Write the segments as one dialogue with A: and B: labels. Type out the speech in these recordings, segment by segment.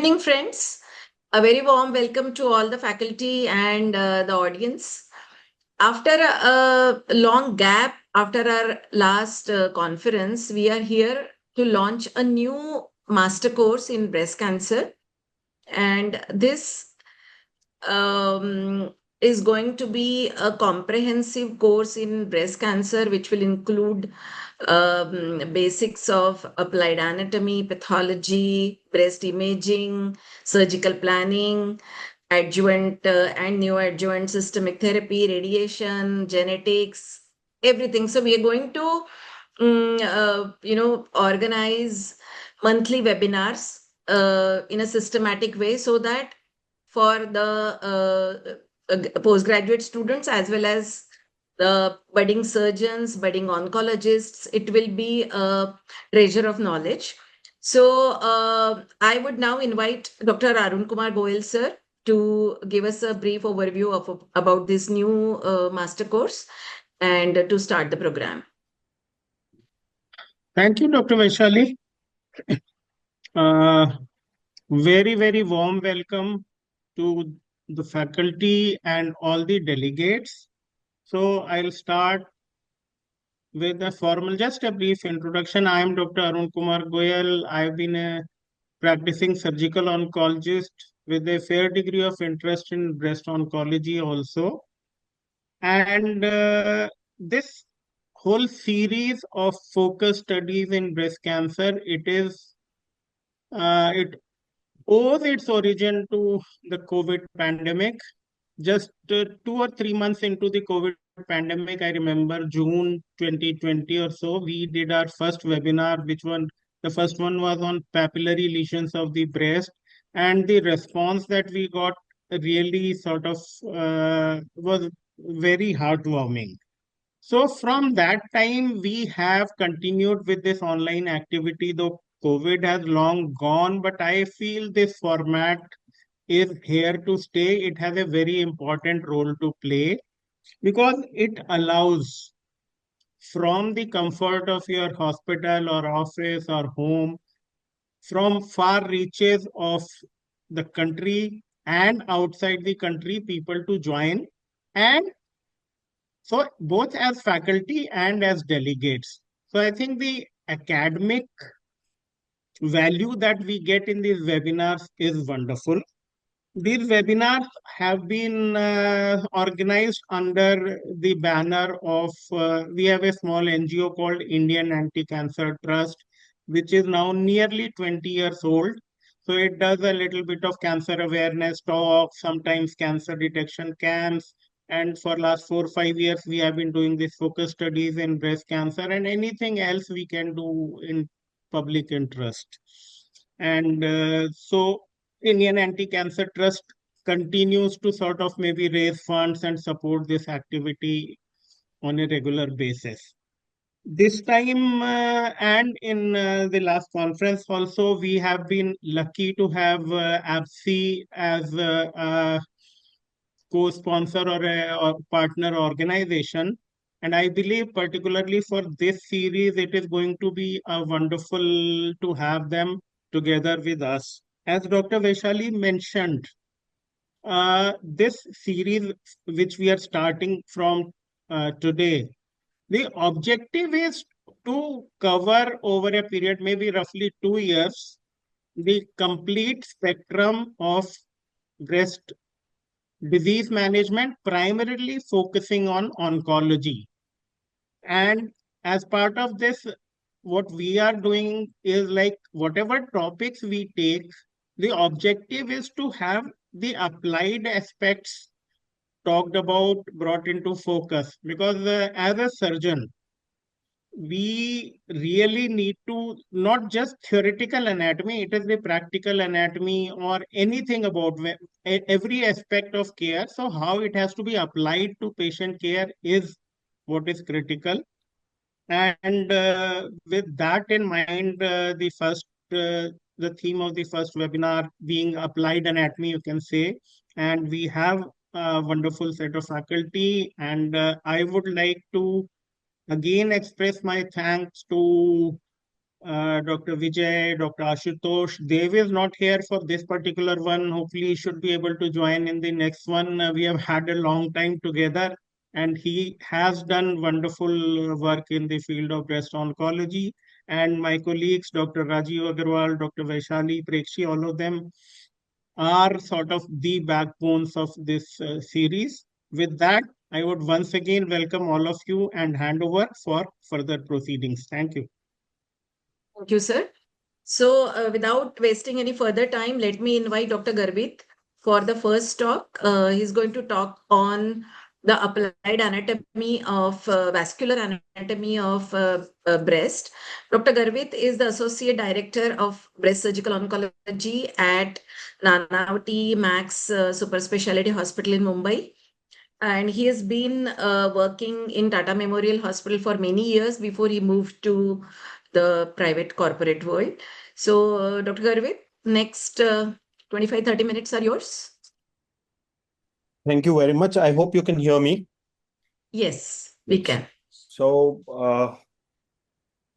A: evening, friends. A very warm welcome to all the faculty and the audience. After a long gap, after our last conference, we are here to launch a new master course in breast cancer. And this is going to be a comprehensive course in breast cancer, which will include basics of applied anatomy, pathology, breast imaging, surgical planning, adjuvant and neoadjuvant systemic therapy, radiation, genetics, everything. So we are going to, organize monthly webinars in a systematic way so that for the postgraduate students as well as the budding surgeons, budding oncologists, it will be a treasure of knowledge. So I would now invite Dr. Arun Kumar Goyal, sir, to give us a brief overview of about this new master course and to start the program.
B: Thank you, Dr. Vaishali. Very, very warm welcome to the faculty and all the delegates. So I'll start with just a brief introduction. I am Dr. Arun Kumar Goyal. I've been a practicing surgical oncologist with a fair degree of interest in breast oncology also. And this whole series of focus studies in breast cancer, it owes its origin to the COVID pandemic. Just 2 or 3 months into the COVID pandemic, I remember June 2020 or so, we did our first webinar, the first one was on papillary lesions of the breast. And the response that we got really sort of was very heartwarming. So from that time, we have continued with this online activity, though COVID has long gone, but I feel this format is here to stay. It has a very important role to play because it allows from the comfort of your hospital or office or home, from far reaches of the country and outside the country, people to join. And so both as faculty and as delegates. So I think the academic value that we get in these webinars is wonderful. These webinars have been organized under the banner of, we have a small NGO called Indian Anti-Cancer Trust, which is now nearly 20 years old. So it does a little bit of cancer awareness talk, sometimes cancer detection camps. And for last 4 or 5 years, we have been doing these focus studies in breast cancer and anything else we can do in public interest. And so Indian Anti-Cancer Trust continues to sort of maybe raise funds and support this activity on a regular basis. This time and in the last conference also, we have been lucky to have ABSI as a co-sponsor or a partner organization. And I believe particularly for this series, it is going to be wonderful to have them together with us. As Dr. Vaishali mentioned, this series, which we are starting from today, the objective is to cover over a period, maybe roughly 2 years, the complete spectrum of breast disease management, primarily focusing on oncology. And as part of this, what we are doing is like whatever topics we take, the objective is to have the applied aspects talked about, brought into focus. Because as a surgeon, we really need to not just theoretical anatomy, it is the practical anatomy or anything about every aspect of care. So how it has to be applied to patient care is what is critical. And with that in mind, the theme of the first webinar being applied anatomy, you can say, and we have a wonderful set of faculty. And I would like to again express my thanks to Dr. Vijay, Dr. Ashutosh. Dev is not here for this particular one. Hopefully, he should be able to join in the next one. We have had a long time together, and he has done wonderful work in the field of breast oncology. And my colleagues, Dr. Rajiv Agarwal, Dr. Vaishali, Prekshi, all of them are sort of the backbones of this series. With that, I would once again welcome all of you and hand over for further proceedings. Thank you.
A: Thank you, sir. So, without wasting any further time, let me invite Dr. Garvit for the first talk. He's going to talk on the applied anatomy of vascular anatomy of breast. Dr. Garvit is the Associate Director of Breast Surgical Oncology at Nanavati Max Super Speciality Hospital in Mumbai. And he has been working in Tata Memorial Hospital for many years before he moved to the private corporate world. So, Dr. Garvit, next 25-30 minutes are yours.
C: Thank you very much. I hope you can hear me.
A: Yes, we
C: Yes.
A: can.
C: So,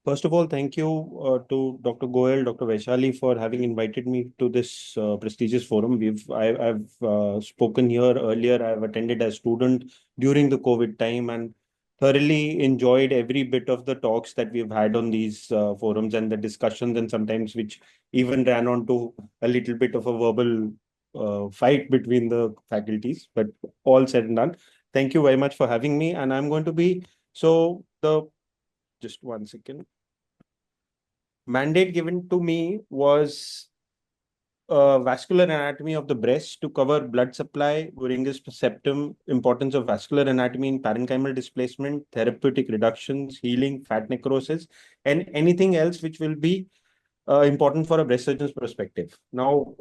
C: first of all, thank you to Dr. Goel, Dr. Vaishali for having invited me to this prestigious forum. I've spoken here earlier. I've attended as student during the COVID time and thoroughly enjoyed every bit of the talks that we've had on these forums and the discussions, and sometimes which even ran on to a little bit of a verbal fight between the faculties. But all said and done, thank you very much for having me. And I'm going to be just one second. Mandate given to me was vascular anatomy of the breast to cover blood supply, Goeringus septum, importance of vascular anatomy in parenchymal displacement, therapeutic reductions, healing, fat necrosis, and anything else which will be important for a breast surgeon's perspective. Now,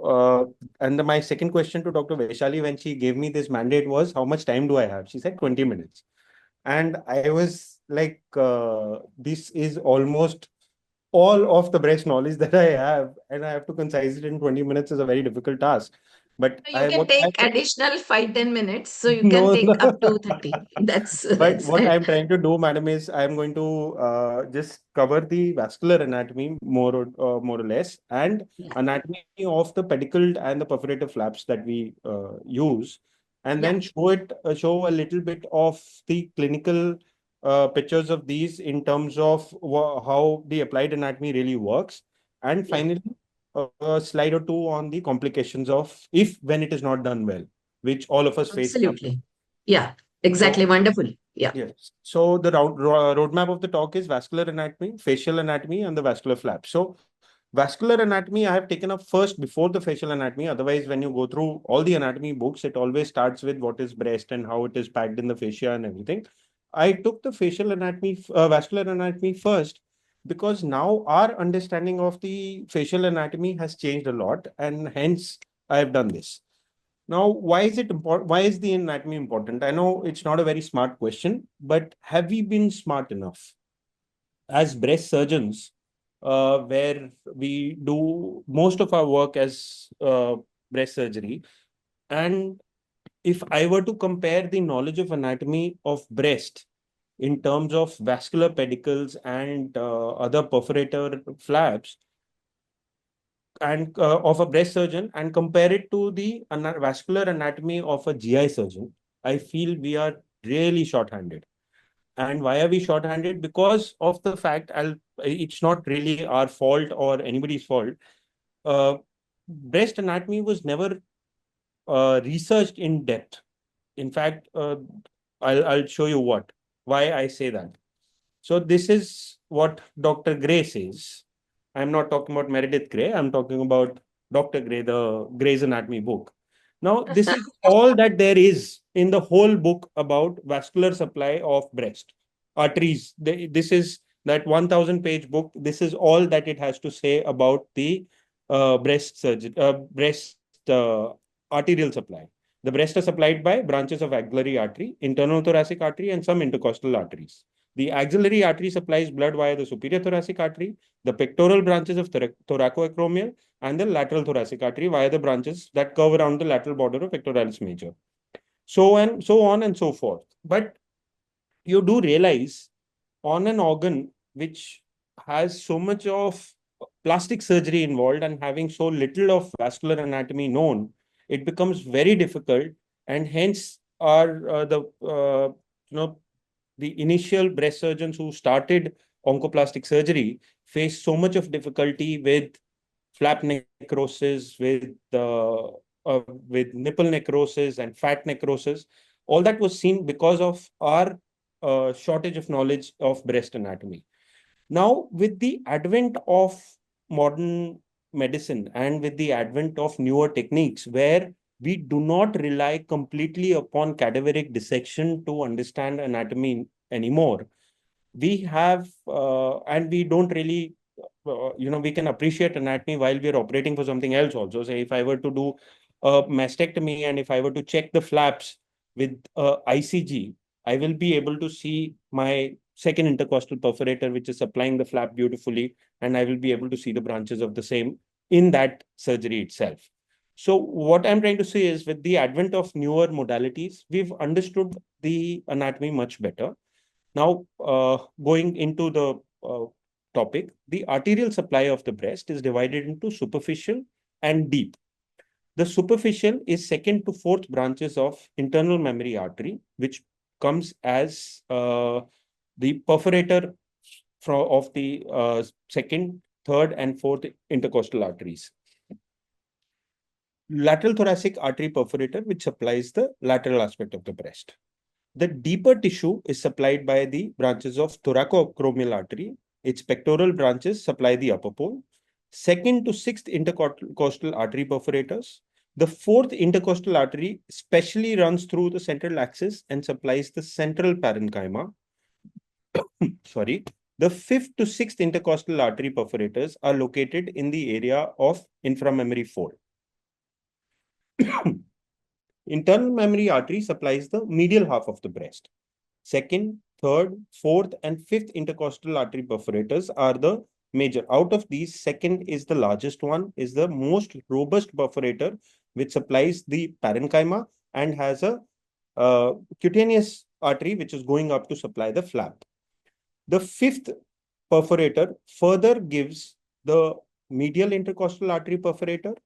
C: my second question to Dr. Vaishali when she gave me this mandate was, how much time do I have? She said 20 minutes. And I was like, this is almost all of the breast knowledge that I have, and I have to concise it in 20 minutes is a very difficult task. But
A: You can
C: what I
A: take additional 5-10 minutes. So, you can
C: no,
A: take
C: no.
A: up to 30.
C: But
A: That's
C: what
A: it.
C: I'm trying to do, madam, is I'm going to just cover the vascular anatomy more or less, and
A: Yeah.
C: anatomy of the pedicle and the perforative flaps that we use, and
A: Yeah.
C: then show a little bit of the clinical pictures of these in terms of how the applied anatomy really works, and
A: Yeah.
C: finally a slide or two on the complications of if when it is not done well, which all of us face.
A: Absolutely. Yeah. Exactly.
C: So
A: Wonderful. Yeah.
C: yes. So the roadmap of the talk is vascular anatomy, facial anatomy, and the vascular flap. So vascular anatomy, I have taken up first before the facial anatomy. Otherwise, when you go through all the anatomy books, it always starts with what is breast and how it is packed in the fascia and everything. I took the facial anatomy, vascular anatomy first because now our understanding of the facial anatomy has changed a lot, and hence I have done this. Now, why is it important? Why is the anatomy important? I know it's not a very smart question, but have we been smart enough as breast surgeons, where we do most of our work as breast surgery? And if I were to compare the knowledge of anatomy of breast in terms of vascular pedicles and other perforator flaps, and of a breast surgeon and compare it to the vascular anatomy of a GI surgeon, I feel we are really short-handed. And why are we short-handed? Because of the fact, it's not really our fault or anybody's fault. Breast anatomy was never researched in depth. In fact, I'll show you why I say that. So this is what Dr. Gray says. I'm not talking about Meredith Gray. I'm talking about Dr. Gray, the Gray's Anatomy book. Now, this is all that there is in the whole book about vascular supply of breast arteries. This is that 1,000-page book. This is all that it has to say about the breast arterial supply. The breast is supplied by branches of axillary artery, internal thoracic artery, and some intercostal arteries. The axillary artery supplies blood via the superior thoracic artery, the pectoral branches of thoracoacromial, and the lateral thoracic artery via the branches that curve around the lateral border of pectoralis major. So on and so forth. But you do realize on an organ which has so much of plastic surgery involved and having so little of vascular anatomy known, it becomes very difficult, and hence our the initial breast surgeons who started oncoplastic surgery faced so much of difficulty with flap necrosis, with nipple necrosis and fat necrosis. All that was seen because of our shortage of knowledge of breast anatomy. Now, with the advent of modern medicine and with the advent of newer techniques where we do not rely completely upon cadaveric dissection to understand anatomy anymore, we have, and we don't really, we can appreciate anatomy while we are operating for something else also. Say, if I were to do a mastectomy and if I were to check the flaps with ICG, I will be able to see my second intercostal perforator, which is supplying the flap beautifully, and I will be able to see the branches of the same in that surgery itself. So what I'm trying to say is, with the advent of newer modalities, we've understood the anatomy much better. Now, going into the topic, the arterial supply of the breast is divided into superficial and deep. The superficial is second to fourth branches of internal mammary artery, which comes as the perforator of the second, third, and fourth intercostal arteries. Lateral thoracic artery perforator, which supplies the lateral aspect of the breast. The deeper tissue is supplied by the branches of thoracoacromial artery. Its pectoral branches supply the upper pole. Second to sixth intercostal artery perforators. The fourth intercostal artery specially runs through the central axis and supplies the central parenchyma. Sorry. The fifth to sixth intercostal artery perforators are located in the area of inframammary fold. Internal mammary artery supplies the medial half of the breast. Second, third, fourth, and fifth intercostal artery perforators are the major. Out of these, second is the largest one, is the most robust perforator, which supplies the parenchyma and has a cutaneous artery, which is going up to supply the flap. The fifth perforator further gives the medial intercostal artery perforator,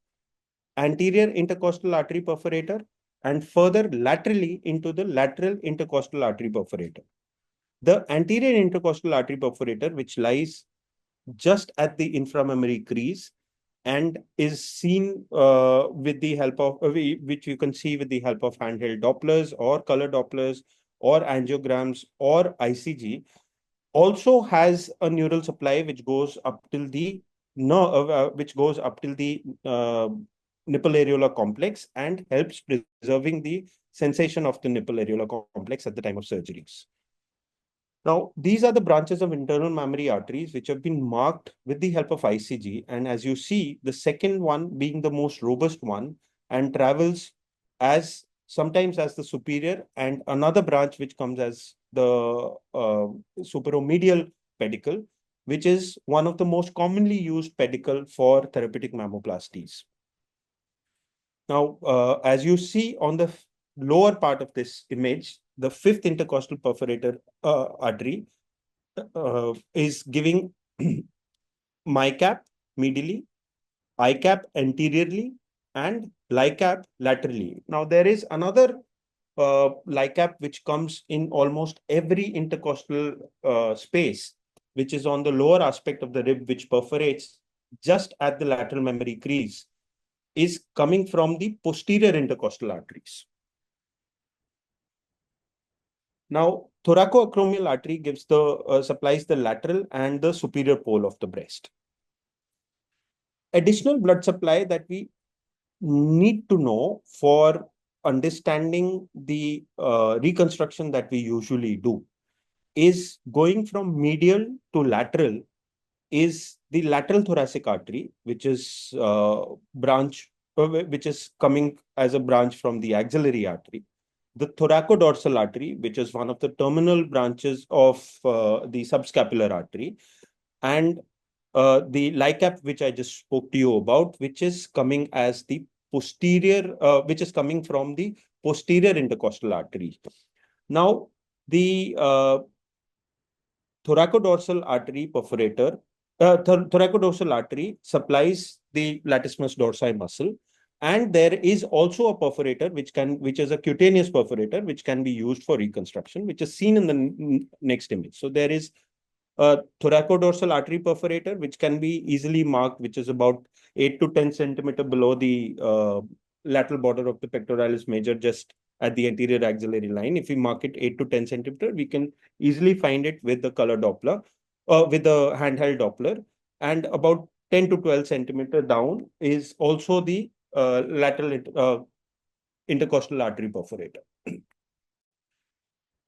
C: anterior intercostal artery perforator, and further laterally into the lateral intercostal artery perforator. The anterior intercostal artery perforator, which lies just at the inframammary crease and is seen with the help of, which you can see with the help of handheld Dopplers or color Dopplers or angiograms or ICG, also has a neural supply which goes up till the nipple areolar complex and helps preserving the sensation of the nipple areolar complex at the time of surgeries. Now, these are the branches of internal mammary arteries which have been marked with the help of ICG. And as you see, the second one being the most robust one and travels as sometimes as the superior, and another branch which comes as the superomedial pedicle, which is one of the most commonly used pedicle for therapeutic mammoplasties. Now, as you see on the lower part of this image, the fifth intercostal perforator artery is giving MICAP medially, ICAP anteriorly, and LICAP laterally. Now, there is another LICAP which comes in almost every intercostal space, which is on the lower aspect of the rib, which perforates just at the lateral mammary crease, is coming from the posterior intercostal arteries. Now, thoracoacromial artery gives the supplies the lateral and the superior pole of the breast. Additional blood supply that we need to know for understanding the reconstruction that we usually do is going from medial to lateral is the lateral thoracic artery, which is which is coming as a branch from the axillary artery. The thoracodorsal artery, which is one of the terminal branches of the subscapular artery, and the LICAP, which I just spoke to you about, which is coming as the posterior, which is coming from the posterior intercostal artery. Now, the thoracodorsal artery perforator Thoracodorsal artery supplies the latissimus dorsi muscle, and there is also a perforator which is a cutaneous perforator which can be used for reconstruction, which is seen in the next image. So there is a thoracodorsal artery perforator which can be easily marked, which is about 8 to 10 centimeter below the lateral border of the pectoralis major, just at the anterior axillary line. If we mark it 8 to 10 centimeter, we can easily find it with the color Doppler, with the handheld Doppler. And about 10 to 12 centimeter down is also the lateral intercostal artery perforator.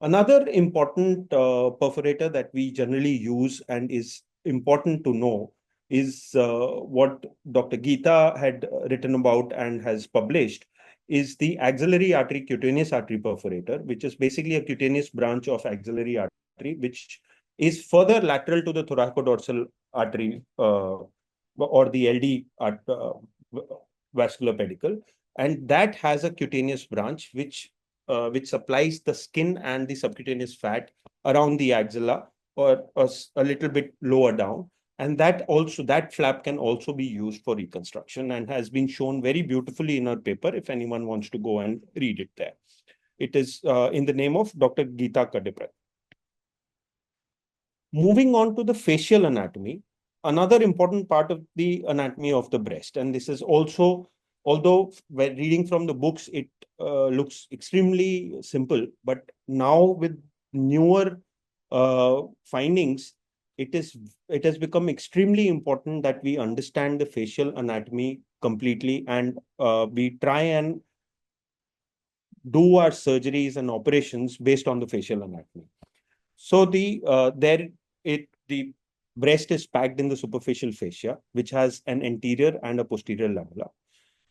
C: Another important perforator that we generally use and is important to know is what Dr. Geeta had written about and has published, is the axillary artery cutaneous artery perforator, which is basically a cutaneous branch of axillary artery, which is further lateral to the thoracodorsal artery or the LD vascular pedicle. And that has a cutaneous branch which supplies the skin and the subcutaneous fat around the axilla or a little bit lower down. And that flap can also be used for reconstruction and has been shown very beautifully in our paper if anyone wants to go and read it there. It is in the name of Dr. Geeta Kadiprat. Moving on to the facial anatomy, another important part of the anatomy of the breast, and this is also, although when reading from the books, it looks extremely simple, but now with newer findings, it has become extremely important that we understand the facial anatomy completely, and we try and do our surgeries and operations based on the facial anatomy. So the breast is packed in the superficial fascia, which has an anterior and a posterior lamella.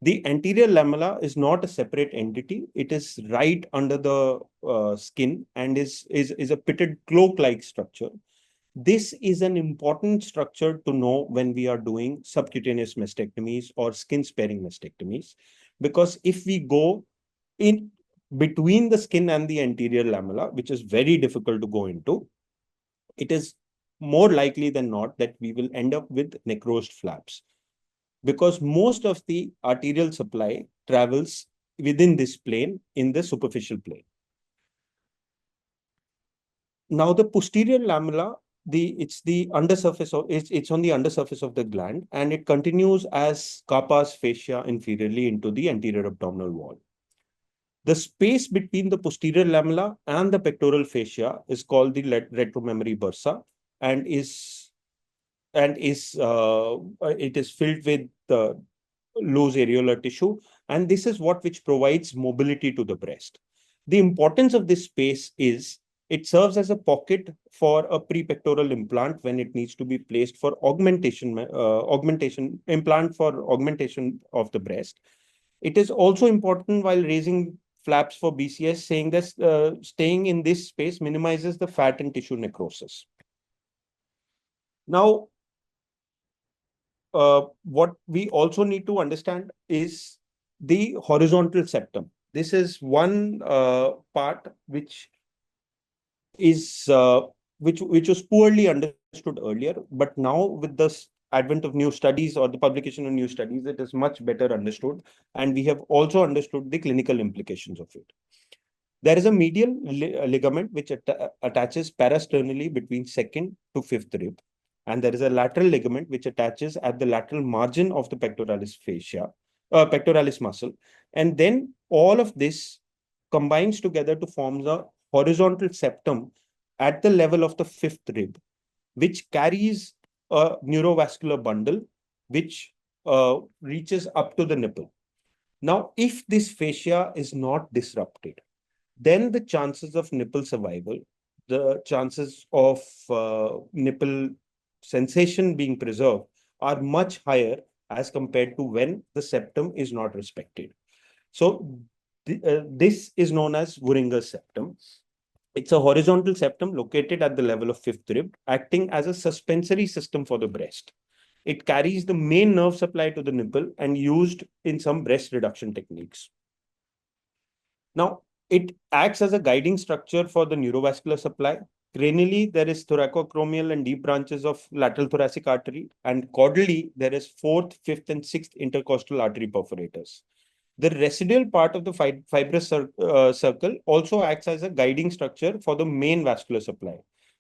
C: The anterior lamella is not a separate entity. It is right under the skin and is a pitted cloak-like structure. This is an important structure to know when we are doing subcutaneous mastectomies or skin-sparing mastectomies, because if we go in between the skin and the anterior lamella, which is very difficult to go into, it is more likely than not that we will end up with necrosed flaps, because most of the arterial supply travels within this plane in the superficial plane. Now the posterior lamella, it's on the undersurface of the gland, and it continues as carpus fascia inferiorly into the anterior abdominal wall. The space between the posterior lamella and the pectoral fascia is called the retromemory bursa, and it is filled with loose areolar tissue, and this is which provides mobility to the breast. The importance of this space is it serves as a pocket for a prepectoral implant when it needs to be placed for augmentation implant for augmentation of the breast. It is also important while raising flaps for BCS, saying that staying in this space minimizes the fat and tissue necrosis. Now, what we also need to understand is the horizontal septum. This is one part which was poorly understood earlier, but now with the advent of new studies or the publication of new studies, it is much better understood, and we have also understood the clinical implications of it. There is a medial ligament which attaches parasternally between second to fifth rib, and there is a lateral ligament which attaches at the lateral margin of the pectoralis fascia, pectoralis muscle, and then all of this combines together to form the horizontal septum at the level of the fifth rib, which carries a neurovascular bundle which reaches up to the nipple. Now, if this fascia is not disrupted, then the chances of nipple survival, the chances of nipple sensation being preserved are much higher as compared to when the septum is not respected. So this is known as Weringer's septum. It's a horizontal septum located at the level of fifth rib, acting as a suspensory system for the breast. It carries the main nerve supply to the nipple and used in some breast reduction techniques. Now, it acts as a guiding structure for the neurovascular supply, Cranially, there is thoracoacromial and deep branches of lateral thoracic artery, and caudally, there is fourth, fifth, and sixth intercostal artery perforators. The residual part of the fibrous circle also acts as a guiding structure for the main vascular supply.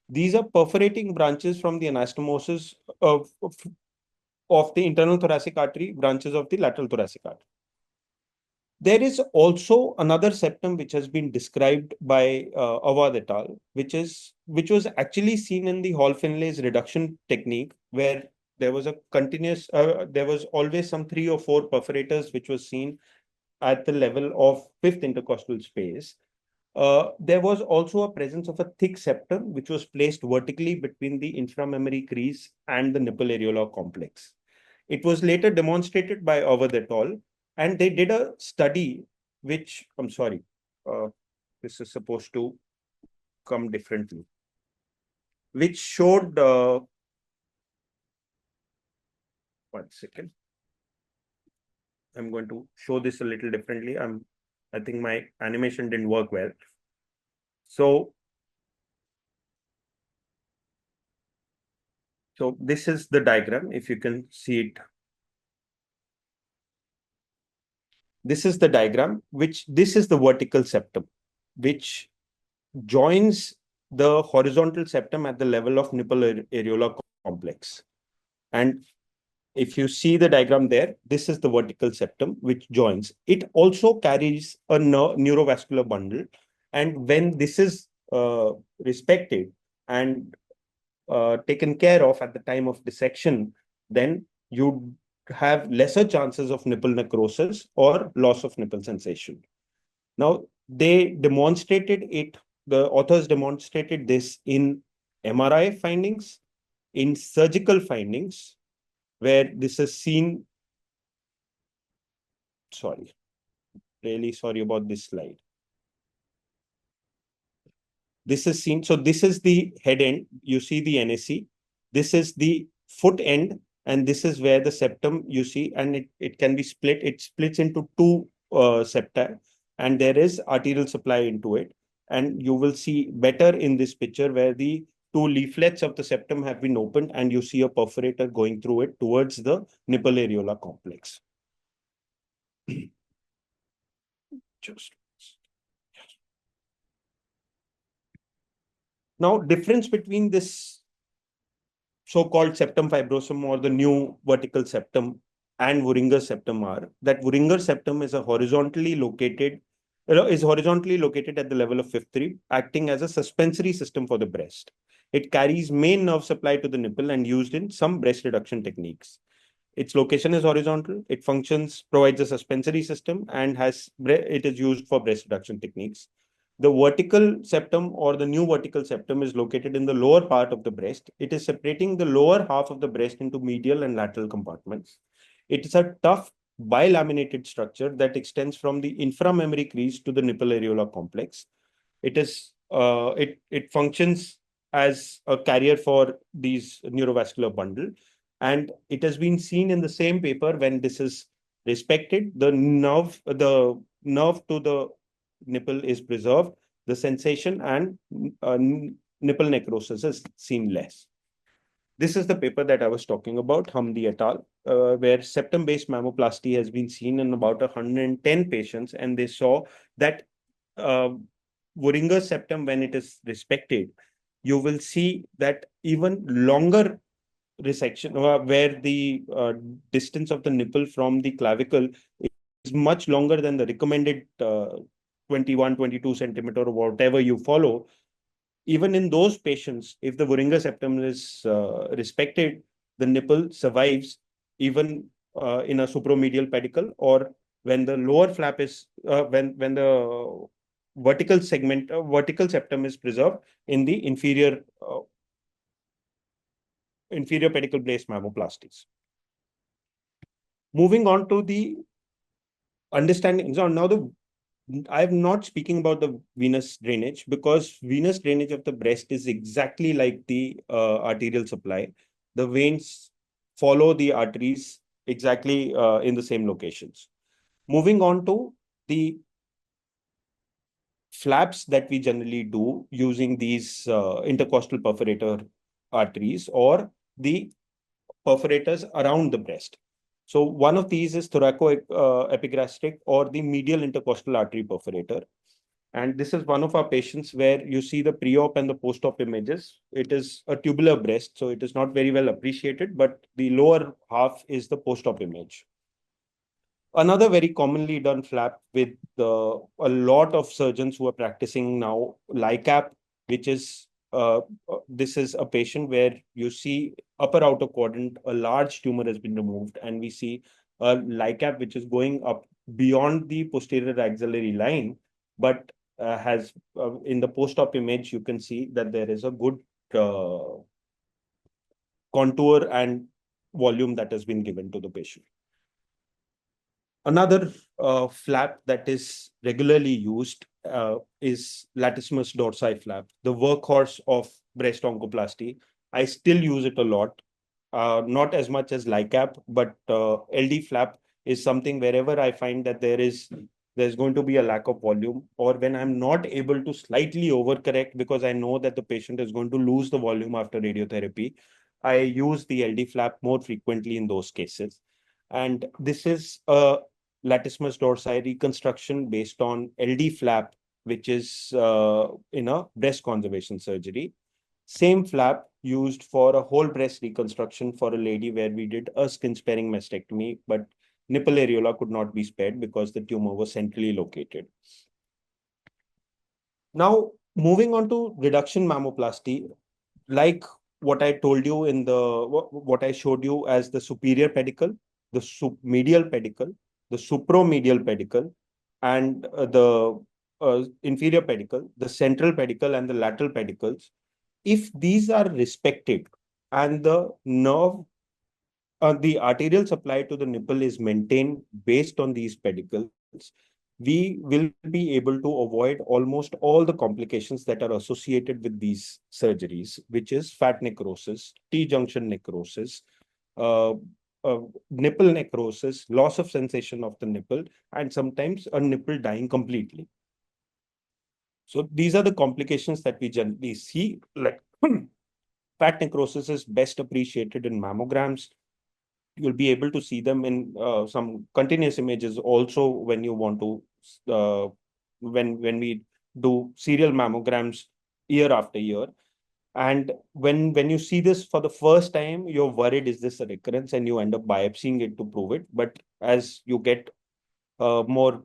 C: These are perforating branches from the anastomosis of the internal thoracic artery, branches of the lateral thoracic artery. There is also another septum which has been described by Awad et al., which was actually seen in the Hall-Finlay's reduction technique, where there was there was always some 3 or 4 perforators which was seen at the level of fifth intercostal space. There was also a presence of a thick septum which was placed vertically between the inframammary crease and the nipple areola complex. It was later demonstrated by Awad et al., and they did a study which, I'm sorry, this is supposed to come differently, which showed, 1 second. I'm going to show this a little differently. I think my animation didn't work well. So this is the diagram, if you can see it. This is the diagram, this is the vertical septum, which joins the horizontal septum at the level of nipple areola complex. And if you see the diagram there, this is the vertical septum, which joins. It also carries a neurovascular bundle. And when this is respected and taken care of at the time of dissection, then you have lesser chances of nipple necrosis or loss of nipple sensation. Now, they demonstrated it, the authors demonstrated this in MRI findings, in surgical findings, where this is seen. Sorry, really sorry about this slide. This is seen. So this is the head end. You see the NAC. This is the foot end, and this is where the septum you see, and it can be split. It splits into 2 septa, and there is arterial supply into it. And you will see better in this picture where the 2 leaflets of the septum have been opened, and you see a perforator going through it towards the nipple areola complex. Just now, difference between this so-called septum fibrosum or the new vertical septum and Weringer's septum are that Weringer's septum is horizontally located at the level of fifth rib, acting as a suspensory system for the breast. It carries main nerve supply to the nipple and used in some breast reduction techniques. Its location is horizontal. It provides a suspensory system, and it is used for breast reduction techniques. The vertical septum or the new vertical septum is located in the lower part of the breast. It is separating the lower half of the breast into medial and lateral compartments. It is a tough bilaminated structure that extends from the inframammary crease to the nipple areola complex. It functions as a carrier for these neurovascular bundle, and it has been seen in the same paper when this is respected, the nerve to the nipple is preserved, the sensation and nipple necrosis is seen less. This is the paper that I was talking about, Hamdi et al., where septum-based mammoplasty has been seen in about 110 patients, and they saw that Weringer's septum, when it is respected, you will see that even longer resection, where the distance of the nipple from the clavicle is much longer than the recommended 21, 22 centimeter or whatever you follow. Even in those patients, if the Weringer septum is respected, the nipple survives even in a supromedial pedicle, or when the lower flap is, when the vertical septum is preserved in the inferior pedicle based mammoplasties. Moving on to the understanding. So now I'm not speaking about the venous drainage, because venous drainage of the breast is exactly like the arterial supply. The veins follow the arteries exactly in the same locations. Moving on to the flaps that we generally do using these intercostal perforator arteries or the perforators around the breast. So one of these is thoracoepigastric or the medial intercostal artery perforator. And this is one of our patients where you see the pre-op and the post-op images. It is a tubular breast, so it is not very well appreciated, but the lower half is the post-op image. Another very commonly done flap with a lot of surgeons who are practicing now, LICAP, which is this is a patient where you see upper outer quadrant, a large tumor has been removed, and we see a LICAP which is going up beyond the posterior axillary line, but has in the post-op image, you can see that there is a good contour and volume that has been given to the patient. Another flap that is regularly used is latissimus dorsi flap, the workhorse of breast oncoplasty. I still use it a lot, not as much as LICAP, but LD flap is something wherever I find that there's going to be a lack of volume, or when I'm not able to slightly overcorrect because I know that the patient is going to lose the volume after radiotherapy, I use the LD flap more frequently in those cases. And this is a latissimus dorsi reconstruction based on LD flap, which is in a breast conservation surgery. Same flap used for a whole breast reconstruction for a lady where we did a skin sparing mastectomy, but nipple areola could not be spared because the tumor was centrally located. Now, moving on to reduction mammoplasty, like what I told you in what I showed you as the superior pedicle, the medial pedicle, the supromedial pedicle, and the inferior pedicle, the central pedicle, and the lateral pedicles. If these are respected and the nerve, the arterial supply to the nipple is maintained based on these pedicles, we will be able to avoid almost all the complications that are associated with these surgeries, which is fat necrosis, T-junction necrosis, uh, nipple necrosis, loss of sensation of the nipple, and sometimes a nipple dying completely. So these are the complications that we generally see. Like fat necrosis is best appreciated in mammograms. You'll be able to see them in some continuous images also when you want to when we do serial mammograms year after year. And when you see this for the first time, you're worried, is this a recurrence? And you end up biopsying it to prove it. But as you get more,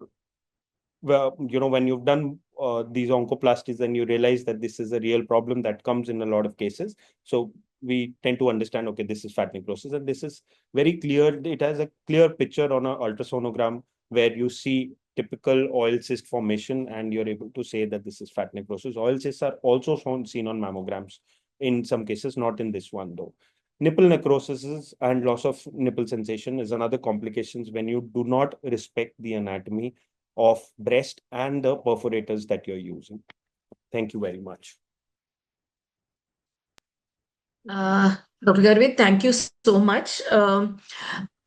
C: well, when you've done these oncoplasties, then you realize that this is a real problem that comes in a lot of cases. So we tend to understand, okay, this is fat necrosis, and this is very clear. It has a clear picture on an ultrasonogram where you see typical oil cyst formation, and you're able to say that this is fat necrosis. Oil cysts are also seen on mammograms in some cases, not in this one though. Nipple necrosis and loss of nipple sensation is another complications when you do not respect the anatomy of breast and the perforators that you're using. Thank you very much.
A: Dr. Garvit, thank you so much.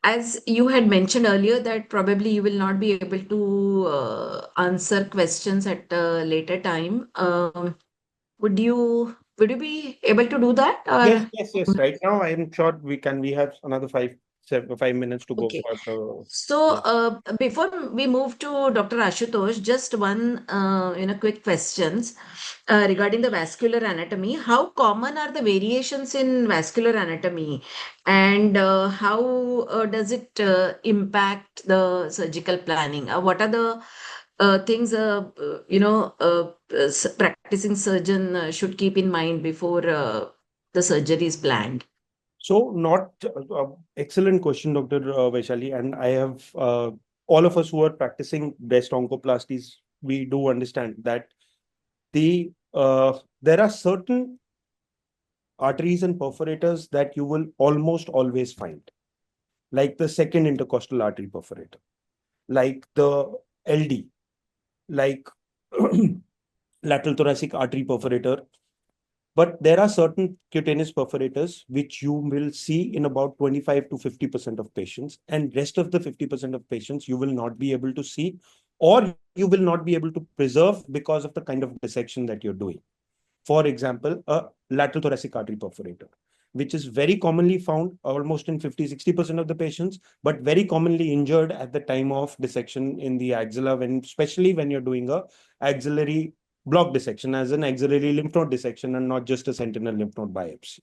A: As you had mentioned earlier, that probably you will not be able to answer questions at a later time. Would you be able to do that? Or
C: Yes. Right now, I'm sure we have another 5 minutes to go
A: okay.
C: for the.
A: So,
C: Yeah.
A: before we move to Dr. Ashutosh, just one, quick questions regarding the vascular anatomy. How common are the variations in vascular anatomy, and how does it impact the surgical planning? What are the things practicing surgeon should keep in mind before the surgery is planned?
C: So, not excellent question, Dr. Vaishali. And I have all of us who are practicing breast oncoplasties, we do understand that there are certain arteries and perforators that you will almost always find, like the second intercostal artery perforator, like the LD, like lateral thoracic artery perforator. But there are certain cutaneous perforators which you will see in about 25 to 50% of patients, and rest of the 50% of patients you will not be able to see, or you will not be able to preserve because of the kind of dissection that you're doing. For example, a lateral thoracic artery perforator, which is very commonly found almost in 50-60% of the patients, but very commonly injured at the time of dissection in the axilla, especially when you're doing a axillary block dissection, as an axillary lymph node dissection and not just a sentinel lymph node biopsy.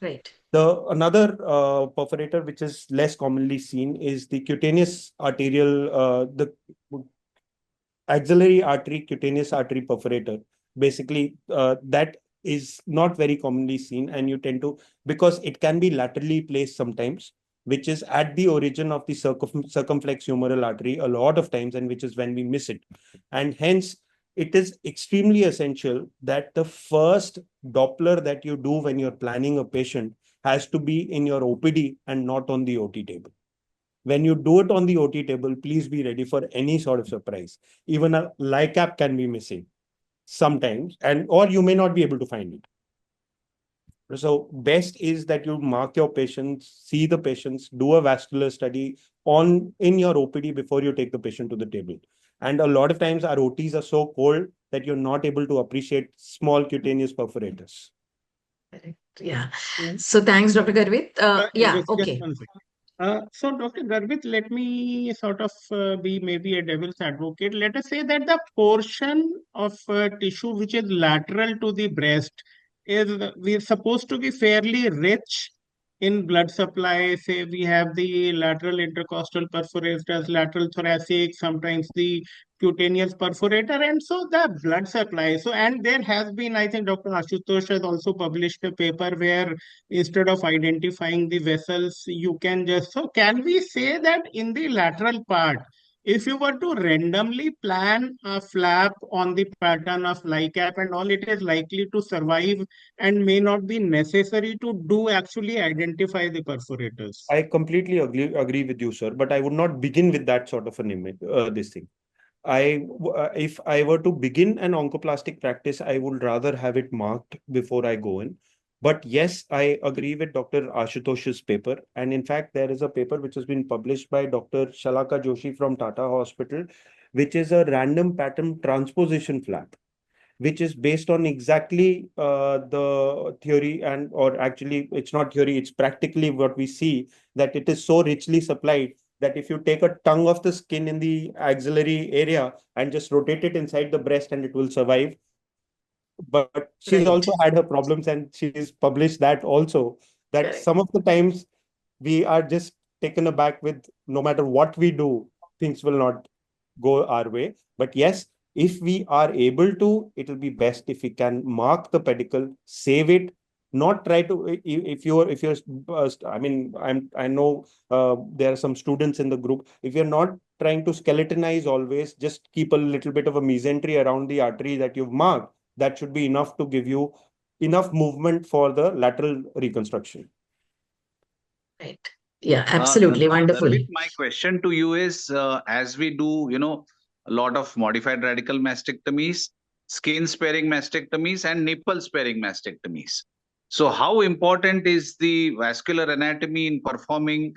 A: Right.
C: Another perforator which is less commonly seen is the cutaneous arterial, the axillary artery cutaneous artery perforator. Basically, that is not very commonly seen, and you tend to, because it can be laterally placed sometimes, which is at the origin of the circumflex humeral artery a lot of times, and which is when we miss it. And hence, it is extremely essential that the first Doppler that you do when you're planning a patient has to be in your OPD and not on the OT table. When you do it on the OT table, please be ready for any sort of surprise. Even a LICAP can be missing sometimes, or you may not be able to find it. So best is that you mark your patients, see the patients, do a vascular study in your OPD before you take the patient to the table. And a lot of times our OTs are so cold that you're not able to appreciate small cutaneous perforators.
A: Correct. Yeah. So thanks, Dr. Garvit.
B: Just
A: Okay.
B: 1 second. So, Dr. Garvit, let me sort of be maybe a devil's advocate. Let us say that the portion of tissue which is lateral to the breast is we're supposed to be fairly rich in blood supply. Say we have the lateral intercostal perforators, lateral thoracic, sometimes the cutaneous perforator, and so the blood supply. So, and there has been, I think Dr. Ashutosh has also published a paper where instead of identifying the vessels, you can just, so can we say that in the lateral part, if you were to randomly plan a flap on the pattern of LICAP and all, it is likely to survive and may not be necessary to do actually identify the perforators?
C: I completely agree with you, sir, but I would not begin with that sort of an image, this thing. If I were to begin an oncoplastic practice, I would rather have it marked before I go in. But yes, I agree with Dr. Ashutosh's paper. And in fact, there is a paper which has been published by Dr. Shalaka Joshi from Tata Hospital, which is a random pattern transposition flap, which is based on exactly the theory, and or actually it's not theory, it's practically what we see, that it is so richly supplied that if you take a tongue of the skin in the axillary area and just rotate it inside the breast, and it will survive. But she's
A: Right.
C: also had her problems, and she's published that also, that
A: Correct.
C: some of the times we are just taken aback with, no matter what we do, things will not go our way. But yes, if we are able to, it will be best if we can mark the pedicle, save it, not try to, if you're I mean, I know there are some students in the group. If you're not trying to skeletonize always, just keep a little bit of a mesentery around the artery that you've marked. That should be enough to give you enough movement for the lateral reconstruction.
A: Right. Yeah, absolutely. Wonderful.
D: Garvit, my question to you is, as we do, a lot of modified radical mastectomies, skin sparing mastectomies, and nipple sparing mastectomies. So, how important is the vascular anatomy in performing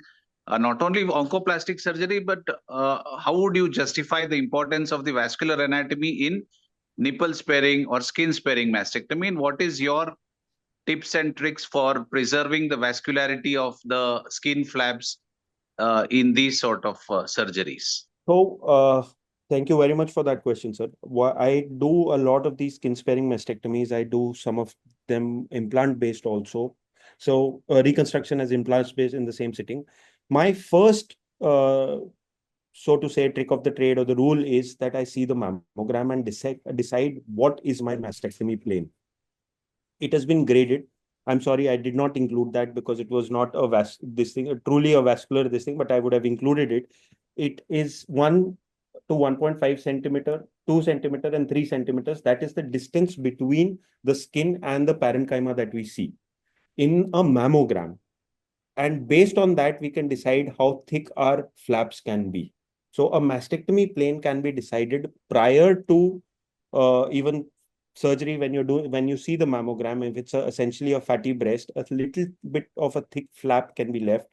D: not only oncoplastic surgery, but how would you justify the importance of the vascular anatomy in nipple sparing or skin sparing mastectomy? And what is your tips and tricks for preserving the vascularity of the skin flaps in these sort of surgeries?
C: So, thank you very much for that question, sir. I do a lot of these skin sparing mastectomies. I do some of them implant based also. So, reconstruction as implants based in the same sitting. My first, so to say, trick of the trade or the rule is that I see the mammogram and decide what is my mastectomy plane. It has been graded. I'm sorry, I did not include that because it was not truly a vascular this thing, but I would have included it. It is 1 to 1.5 centimeter, 2 centimeter, and 3 centimeters. That is the distance between the skin and the parenchyma that we see in a mammogram. And based on that, we can decide how thick our flaps can be. So a mastectomy plane can be decided prior to even surgery. When you see the mammogram, if it's essentially a fatty breast, a little bit of a thick flap can be left,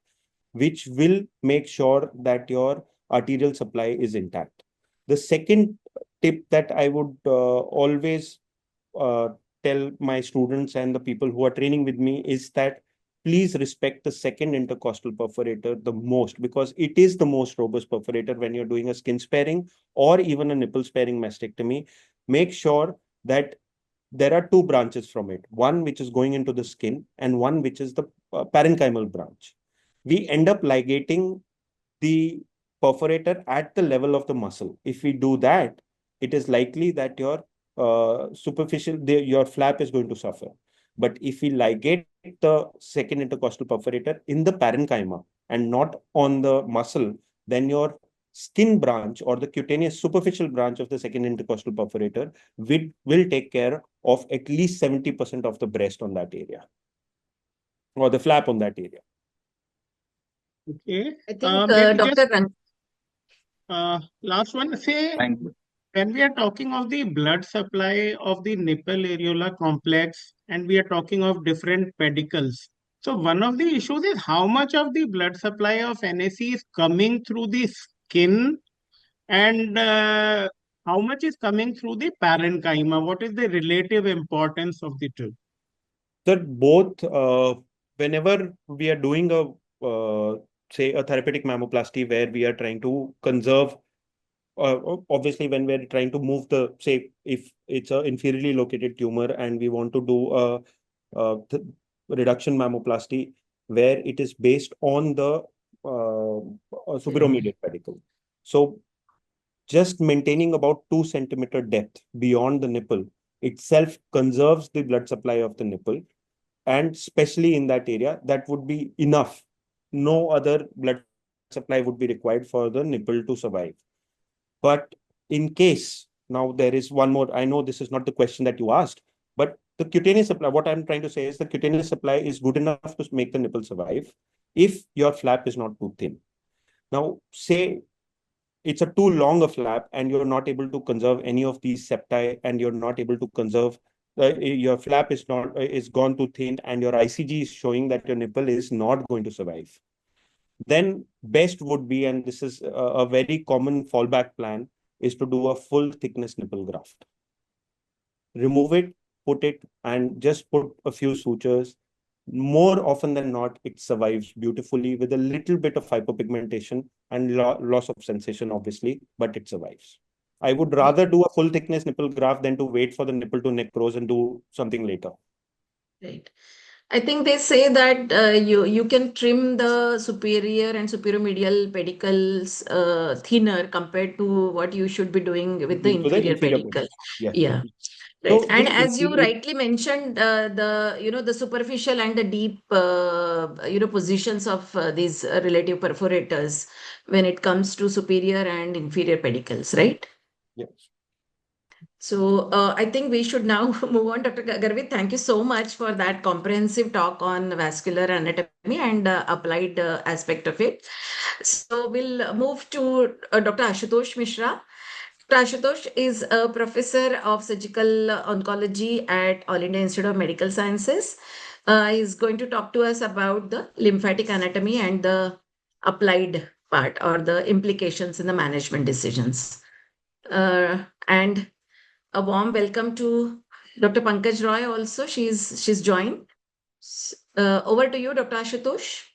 C: which will make sure that your arterial supply is intact. The second tip that I would always tell my students and the people who are training with me is that please respect the second intercostal perforator the most, because it is the most robust perforator when you're doing a skin sparing or even a nipple sparing mastectomy. Make sure that there are two branches from it, one which is going into the skin and one which is the parenchymal branch. We end up ligating the perforator at the level of the muscle. If we do that, it is likely that your your flap is going to suffer. But if we ligate the second intercostal perforator in the parenchyma and not on the muscle, then your skin branch or the cutaneous superficial branch of the second intercostal perforator will take care of at least 70% of the breast on that area or the flap on that area.
B: Okay.
A: I think
B: Maybe
A: Dr.
B: just last one. Say,
D: Thank you.
B: when we are talking of the blood supply of the nipple areola complex and we are talking of different pedicles, so one of the issues is how much of the blood supply of NAC is coming through the skin and how much is coming through the parenchyma. What is the relative importance of the two?
C: That both, whenever we are doing say a therapeutic mammoplasty where we are trying to conserve, obviously when we're trying to move say if it's an inferiorly located tumor and we want to do reduction mammoplasty where it is based on the superomediate pedicle. So just maintaining about 2 centimeter depth beyond the nipple itself conserves the blood supply of the nipple. And especially in that area, that would be enough. No other blood supply would be required for the nipple to survive. But in case, now there is one more, I know this is not the question that you asked, but the cutaneous supply, what I'm trying to say is the cutaneous supply is good enough to make the nipple survive if your flap is not too thin. Now, say it's a too long a flap and you're not able to conserve any of these septi and you're not able to conserve your flap is not is gone too thin and your ICG is showing that your nipple is not going to survive, then best would be, and this is a very common fallback plan, is to do a full thickness nipple graft. Remove it, put it, and just put a few sutures. More often than not, it survives beautifully with a little bit of hypopigmentation and loss of sensation, obviously, but it survives. I would rather do a full thickness nipple graft than to wait for the nipple to necrose and do something later.
A: Right. I think they say that you can trim the superior and superomedial pedicles thinner compared to what you should be doing with the
C: So the
A: inferior
C: inferior
A: pedicle.
C: yes.
A: Yeah. Right.
C: So
A: And
C: the
A: as you
C: inferior,
A: rightly mentioned, the superficial and the deep, positions of these relative perforators when it comes to superior and inferior pedicles, right?
C: yes.
A: So I think we should now move on, Dr. Garvit. Thank you so much for that comprehensive talk on vascular anatomy and applied aspect of it. So we'll move to Dr. Ashutosh Mishra. Dr. Ashutosh is a professor of surgical oncology at All India Institute of Medical Sciences. He's going to talk to us about the lymphatic anatomy and the applied part or the implications in the management decisions. And a warm welcome to Dr. Pankaj Roy also. She's joined. Over to you, Dr. Ashutosh.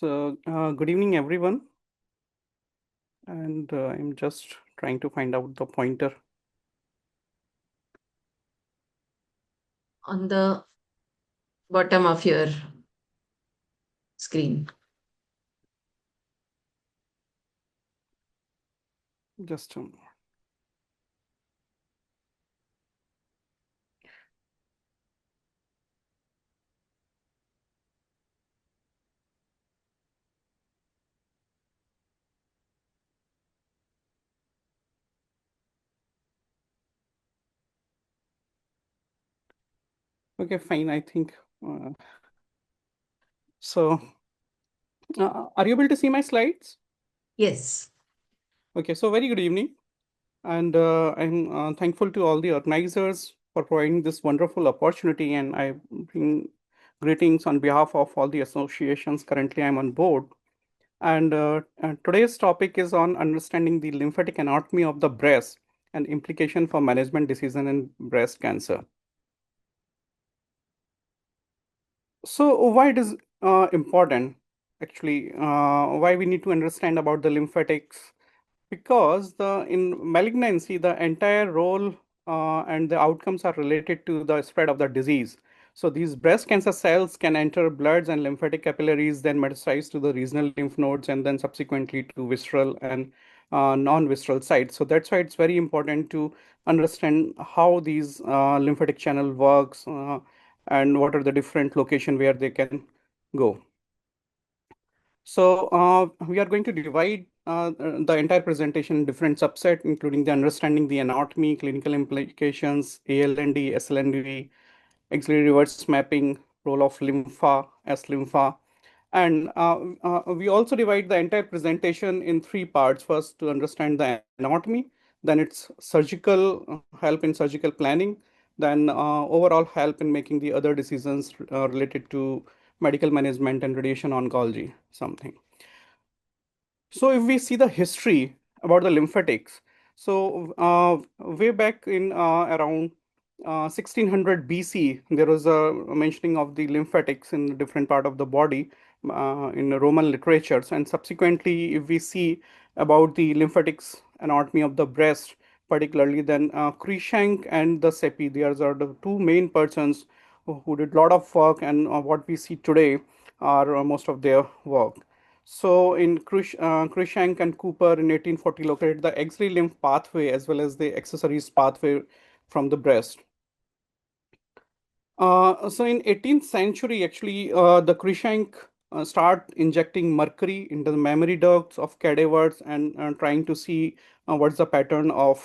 E: Good evening, everyone. And I'm just trying to find out the pointer.
A: On the bottom of your screen.
E: Just a moment. Okay, fine. I think so. Are you able to see my slides?
A: Yes.
E: Okay, so very good evening. And I'm thankful to all the organizers for providing this wonderful opportunity, and I bring greetings on behalf of all the associations currently I'm on board. And today's topic is on understanding the lymphatic anatomy of the breast and implication for management decision in breast cancer. So why it is important, actually, why we need to understand about the lymphatics? Because in malignancy, the entire role and the outcomes are related to the spread of the disease. So these breast cancer cells can enter bloods and lymphatic capillaries, then metastasize to the regional lymph nodes, and then subsequently to visceral and non-visceral sites. So that's why it's very important to understand how these lymphatic channel works and what are the different location where they can go. So we are going to divide the entire presentation in different subset, including the understanding the anatomy, clinical implications, ALND, SLND, axillary reverse mapping, role of lympha, S-lympha. And we also divide the entire presentation in three parts. First, to understand the anatomy, then it's surgical help in surgical planning, then overall help in making the other decisions related to medical management and radiation oncology, something. So if we see the history about the lymphatics, so way back in around 1600 BC, there was a mentioning of the lymphatics in different part of the body in the Roman literatures, and subsequently, if we see about the lymphatics anatomy of the breast, particularly, then Cruikshank and the Seppi, these are the two main persons who did a lot of work, and what we see today are most of their work. So in Cruikshank and Cooper in 1840 located the axillary lymph pathway as well as the accessories pathway from the breast. So in 18th century, actually, the Cruikshank start injecting mercury into the mammary ducts of cadavers and trying to see what's the pattern of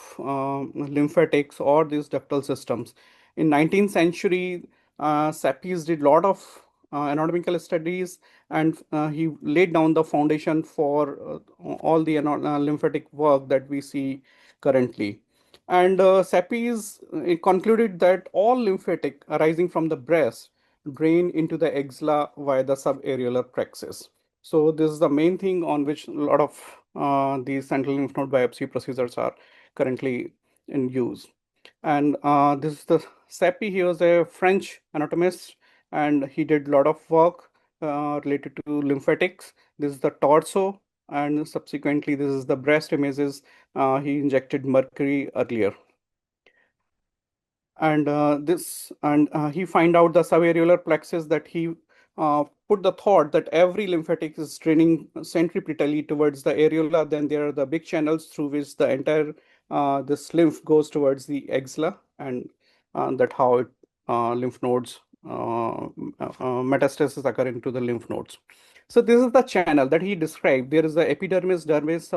E: lymphatics or these ductal systems. In 19th century, Sapis did a lot of anatomical studies, and he laid down the foundation for all the lymphatic work that we see currently. And Sapis concluded that all lymphatic arising from the breast drain into the axilla via the subareolar plexus. So this is the main thing on which a lot of these central lymph node biopsy procedures are currently in use. And this is the Sappi. He was a French anatomist, and he did a lot of work related to lymphatics. This is the torso, and subsequently this is the breast images. He injected mercury earlier. And he find out the subareolar plexus, that he put the thought that every lymphatic is draining centripetally towards the areola. Then there are the big channels through which the entire this lymph goes towards the axilla, and that how it lymph nodes metastasis occur into the lymph nodes. So this is the channel that he described. There is the epidermis, dermis,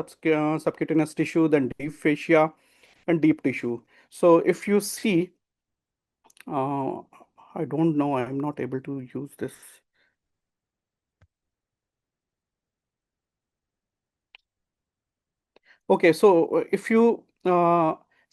E: subcutaneous tissue, then deep fascia, and deep tissue. So if you see, I don't know, I'm not able to use this. Okay, so if you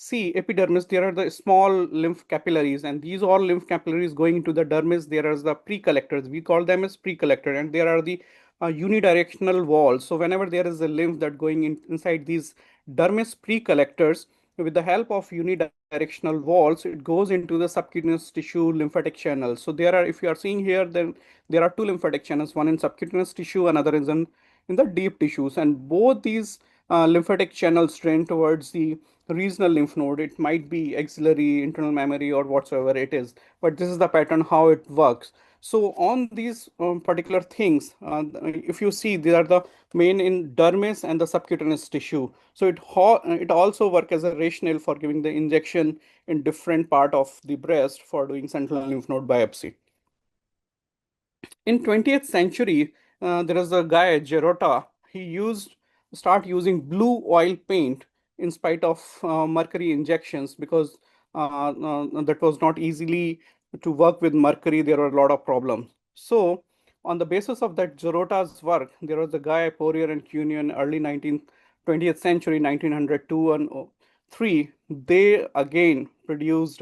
E: see epidermis, there are the small lymph capillaries, and these all lymph capillaries going into the dermis. There are the pre-collectors. We call them as pre-collector, and there are the unidirectional walls. So whenever there is a lymph that going inside these dermis pre-collectors, with the help of unidirectional walls, it goes into the subcutaneous tissue lymphatic channels. So there are, if you are seeing here, then there are two lymphatic channels, one in subcutaneous tissue, another is in the deep tissues, and both these lymphatic channels drain towards the regional lymph node. It might be axillary, internal mammary, or whatsoever it is, but this is the pattern how it works. So on these particular things, if you see, they are the main in dermis and the subcutaneous tissue. So it also work as a rationale for giving the injection in different part of the breast for doing sentinel lymph node biopsy. In 20th century, there is a guy, Gerota. He start using blue oil paint in spite of mercury injections, because that was not easily to work with mercury. There were a lot of problems. So on the basis of that Gerota's work, there was a guy, Poirier and Cuneo, early 20th century, 1902 and 3. They again produced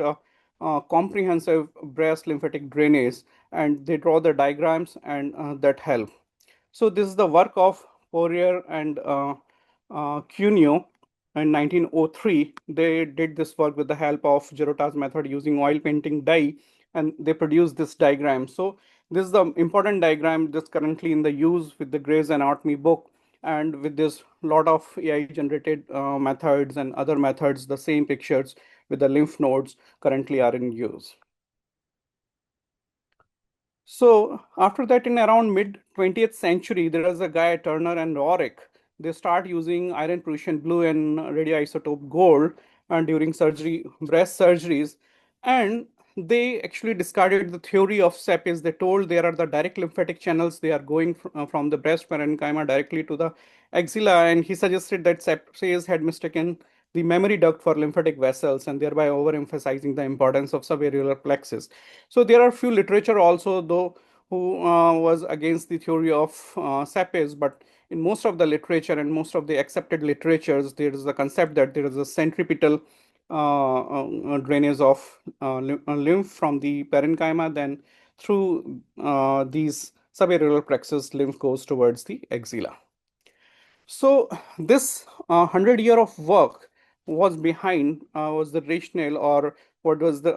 E: comprehensive breast lymphatic drainage, and they draw the diagrams and that help. So this is the work of Poirier and Cuneo in 1903. They did this work with the help of Girota's method using oil painting dye, and they produced this diagram. So this is the important diagram that's currently in the use with the Gray's Anatomy book, and with this lot of AI generated methods and other methods, the same pictures with the lymph nodes currently are in use. So after that, in around mid 20th century, there was a guy, Turner and Roerich. They start using iron Prussian blue and radioisotope gold and during surgery, breast surgeries. And they actually discarded the theory of sepes. They told there are the direct lymphatic channels. They are going from the breast parenchyma directly to the axilla. And he suggested that sepes had mistaken the mammary duct for lymphatic vessels and thereby overemphasizing the importance of subareolar plexus. So there are few literature also, though, who was against the theory of sepes, but in most of the literature and most of the accepted literatures, there is the concept that there is a centripetal drainage of lymph from the parenchyma, then through these subareolar plexus, lymph goes towards the axilla. So this 100 year of work was behind was the rationale, or what was the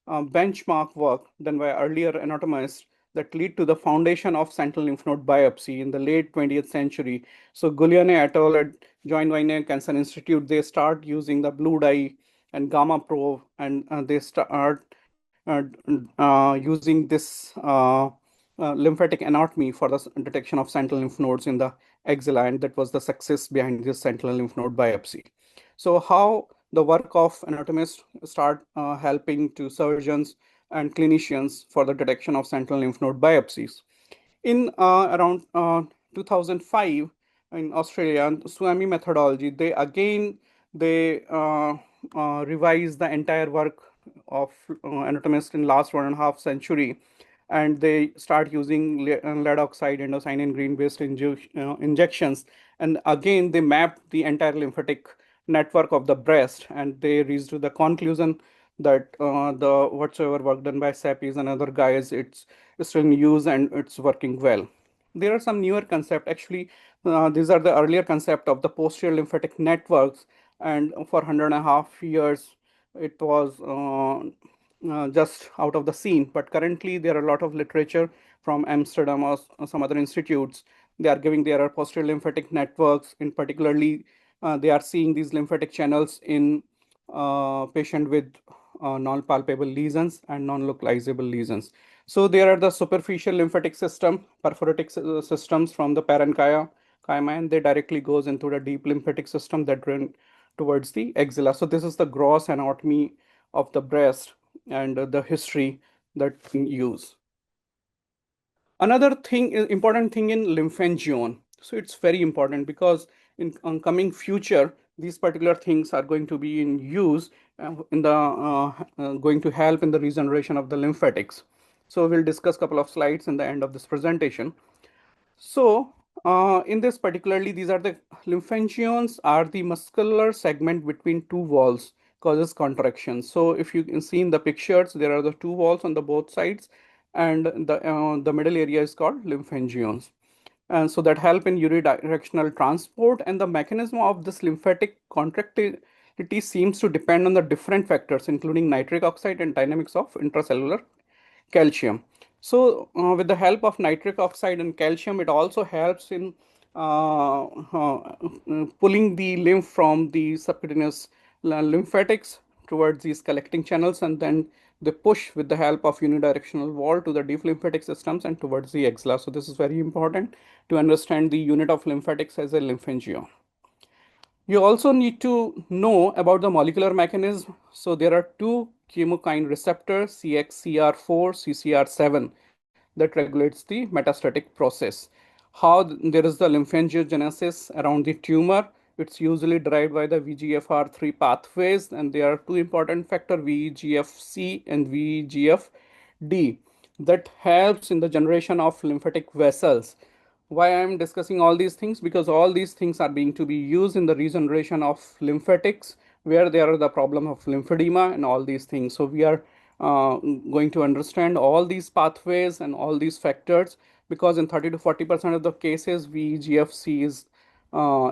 E: benchmark work done by earlier anatomists that lead to the foundation of sentinel lymph node biopsy in the late 20th century. So Guglione et al. At Joint Venous Cancer Institute, they start using the blue dye and gamma probe, and they start using this lymphatic anatomy for the detection of sentinel lymph nodes in the axilla, and that was the success behind this sentinel lymph node biopsy. So how the work of anatomists start helping to surgeons and clinicians for the detection of sentinel lymph node biopsies. In around 2005 in Australia, Swami methodology, they revised the entire work of anatomists in last 1.5 century, and they start using lead oxide, indocyanine green based injections, and again they map the entire lymphatic network of the breast, and they reached to the conclusion that the whatsoever work done by Sapis and other guys, it's still in use and it's working well. There are some newer concepts. Actually, these are the earlier concept of the posterior lymphatic networks, and for 1.5 years, it was just out of the scene. But currently, there are a lot of literature from Amsterdam or some other institutes. They are giving their posterior lymphatic networks. In particularly, they are seeing these lymphatic channels in patient with non-palpable lesions and non-localizable lesions. So there are the superficial lymphatic system, perforatic systems from the parenchyma, and they directly goes into the deep lymphatic system that drain towards the axilla. So this is the gross anatomy of the breast and the history that we use. Another thing, important thing in lymphangiome. So it's very important because in coming future, these particular things are going to be in use in the going to help in the regeneration of the lymphatics. So we'll discuss a couple of slides in the end of this presentation. So in this particularly, these are the lymphangiomes are the muscular segment between two walls causes contraction. So if you can see in the pictures, there are the two walls on the both sides, and the middle area is called lymphangiomes. And so that help in unidirectional transport, and the mechanism of this lymphatic contractility seems to depend on the different factors, including nitric oxide and dynamics of intracellular calcium. So with the help of nitric oxide and calcium, it also helps in pulling the lymph from the subcutaneous lymphatics towards these collecting channels, and then they push with the help of unidirectional wall to the deep lymphatic systems and towards the axilla. So this is very important to understand the unit of lymphatics as a lymphangiome. You also need to know about the molecular mechanism. So there are two chemokine receptors, CXCR4, CCR7, that regulates the metastatic process. How there is the lymphangiogenesis around the tumor. It's usually derived by the VEGFR3 pathways, and there are two important factors, VEGF-C and VEGF-D, that helps in the generation of lymphatic vessels. Why I am discussing all these things? Because all these things are being to be used in the regeneration of lymphatics where there are the problem of lymphedema and all these things. So we are going to understand all these pathways and all these factors, because in 30 to 40% of the cases VEGF-C is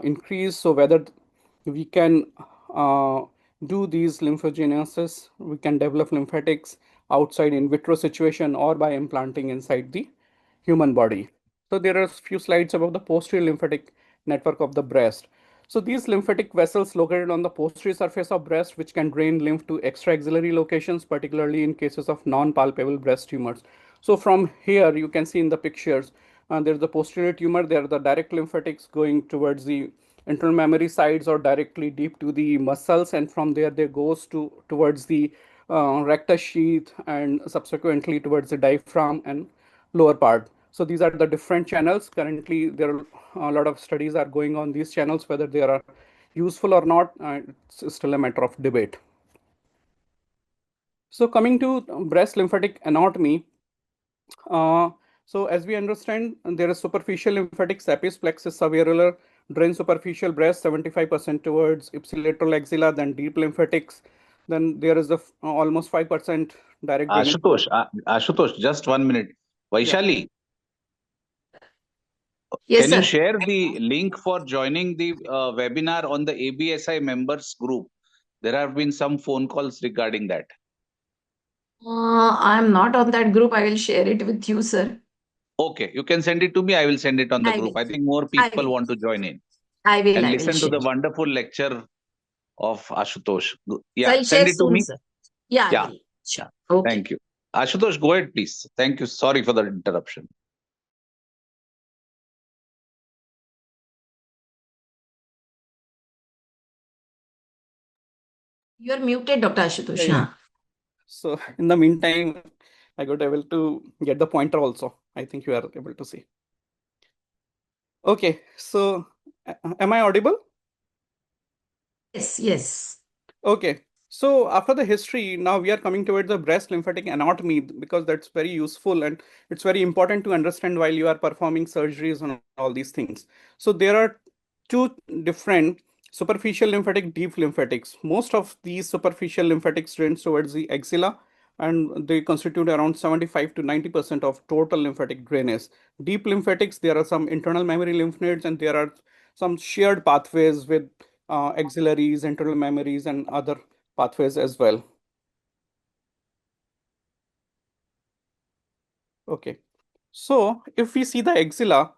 E: increased. So whether we can do these lymphogenesis, we can develop lymphatics outside in vitro situation or by implanting inside the human body. So there are a few slides about the posterior lymphatic network of the breast. So these lymphatic vessels located on the posterior surface of breast, which can drain lymph to extra-axillary locations, particularly in cases of non-palpable breast tumors. So from here, you can see in the pictures, there's the posterior tumor, there are the direct lymphatics going towards the internal mammary sides or directly deep to the muscles, and from there they goes towards the rectus sheath and subsequently towards the diaphragm and lower part. So these are the different channels. Currently, there are a lot of studies are going on these channels. Whether they are useful or not, it's still a matter of debate. So coming to breast lymphatic anatomy, so as we understand, there is superficial lymphatic sapis plexus subareolar, drain superficial breast 75% towards ipsilateral axilla, then deep lymphatics. Then there is the almost 5% direct drainage.
D: Ashutosh, just 1 minute. Vaishali,
A: Yes,
D: can you
A: sir.
D: share the link for joining the webinar on the ABSI members group? There have been some phone calls regarding that.
A: I'm not on that group. I will share it with you, sir.
D: Okay, you can send it to me. I will send it on the
A: I
D: group.
A: will.
D: I think more
A: I
D: people
A: will.
D: want to join in
A: I will.
D: and
A: I will
D: listen to
A: share.
D: the wonderful lecture of Ashutosh.
A: So
D: Yeah,
A: I'll
D: send
A: share
D: it to
A: soon,
D: me.
A: sir. Yeah, I
D: Yeah,
A: will. Sure. Okay.
D: thank you. Ashutosh, go ahead, please. Thank you. Sorry for the interruption.
A: You are muted, Dr. Ashutosh.
E: Yeah.
A: Yeah.
E: So in the meantime, I got able to get the pointer also. I think you are able to see. Okay, so am I audible?
A: Yes, yes.
E: Okay, so after the history, now we are coming towards the breast lymphatic anatomy, because that's very useful and it's very important to understand while you are performing surgeries and all these things. So there are two different superficial lymphatic, deep lymphatics. Most of these superficial lymphatics drain towards the axilla, and they constitute around 75 to 90% of total lymphatic drainage. Deep lymphatics, there are some internal mammary lymph nodes, and there are some shared pathways with auxiliaries, internal memories, and other pathways as well. Okay, so if we see the axilla,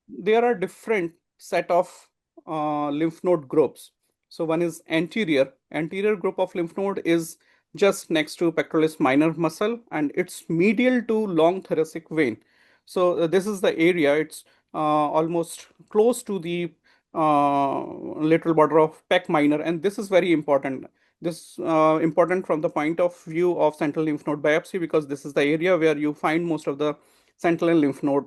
E: there are different set of lymph node groups. So one is anterior. Anterior group of lymph node is just next to pectoralis minor muscle, and it's medial to long thoracic vein. So this is the area. It's almost close to the lateral border of pec minor, and this is very important. This important from the point of view of central lymph node biopsy, because this is the area where you find most of the sentinel lymph node.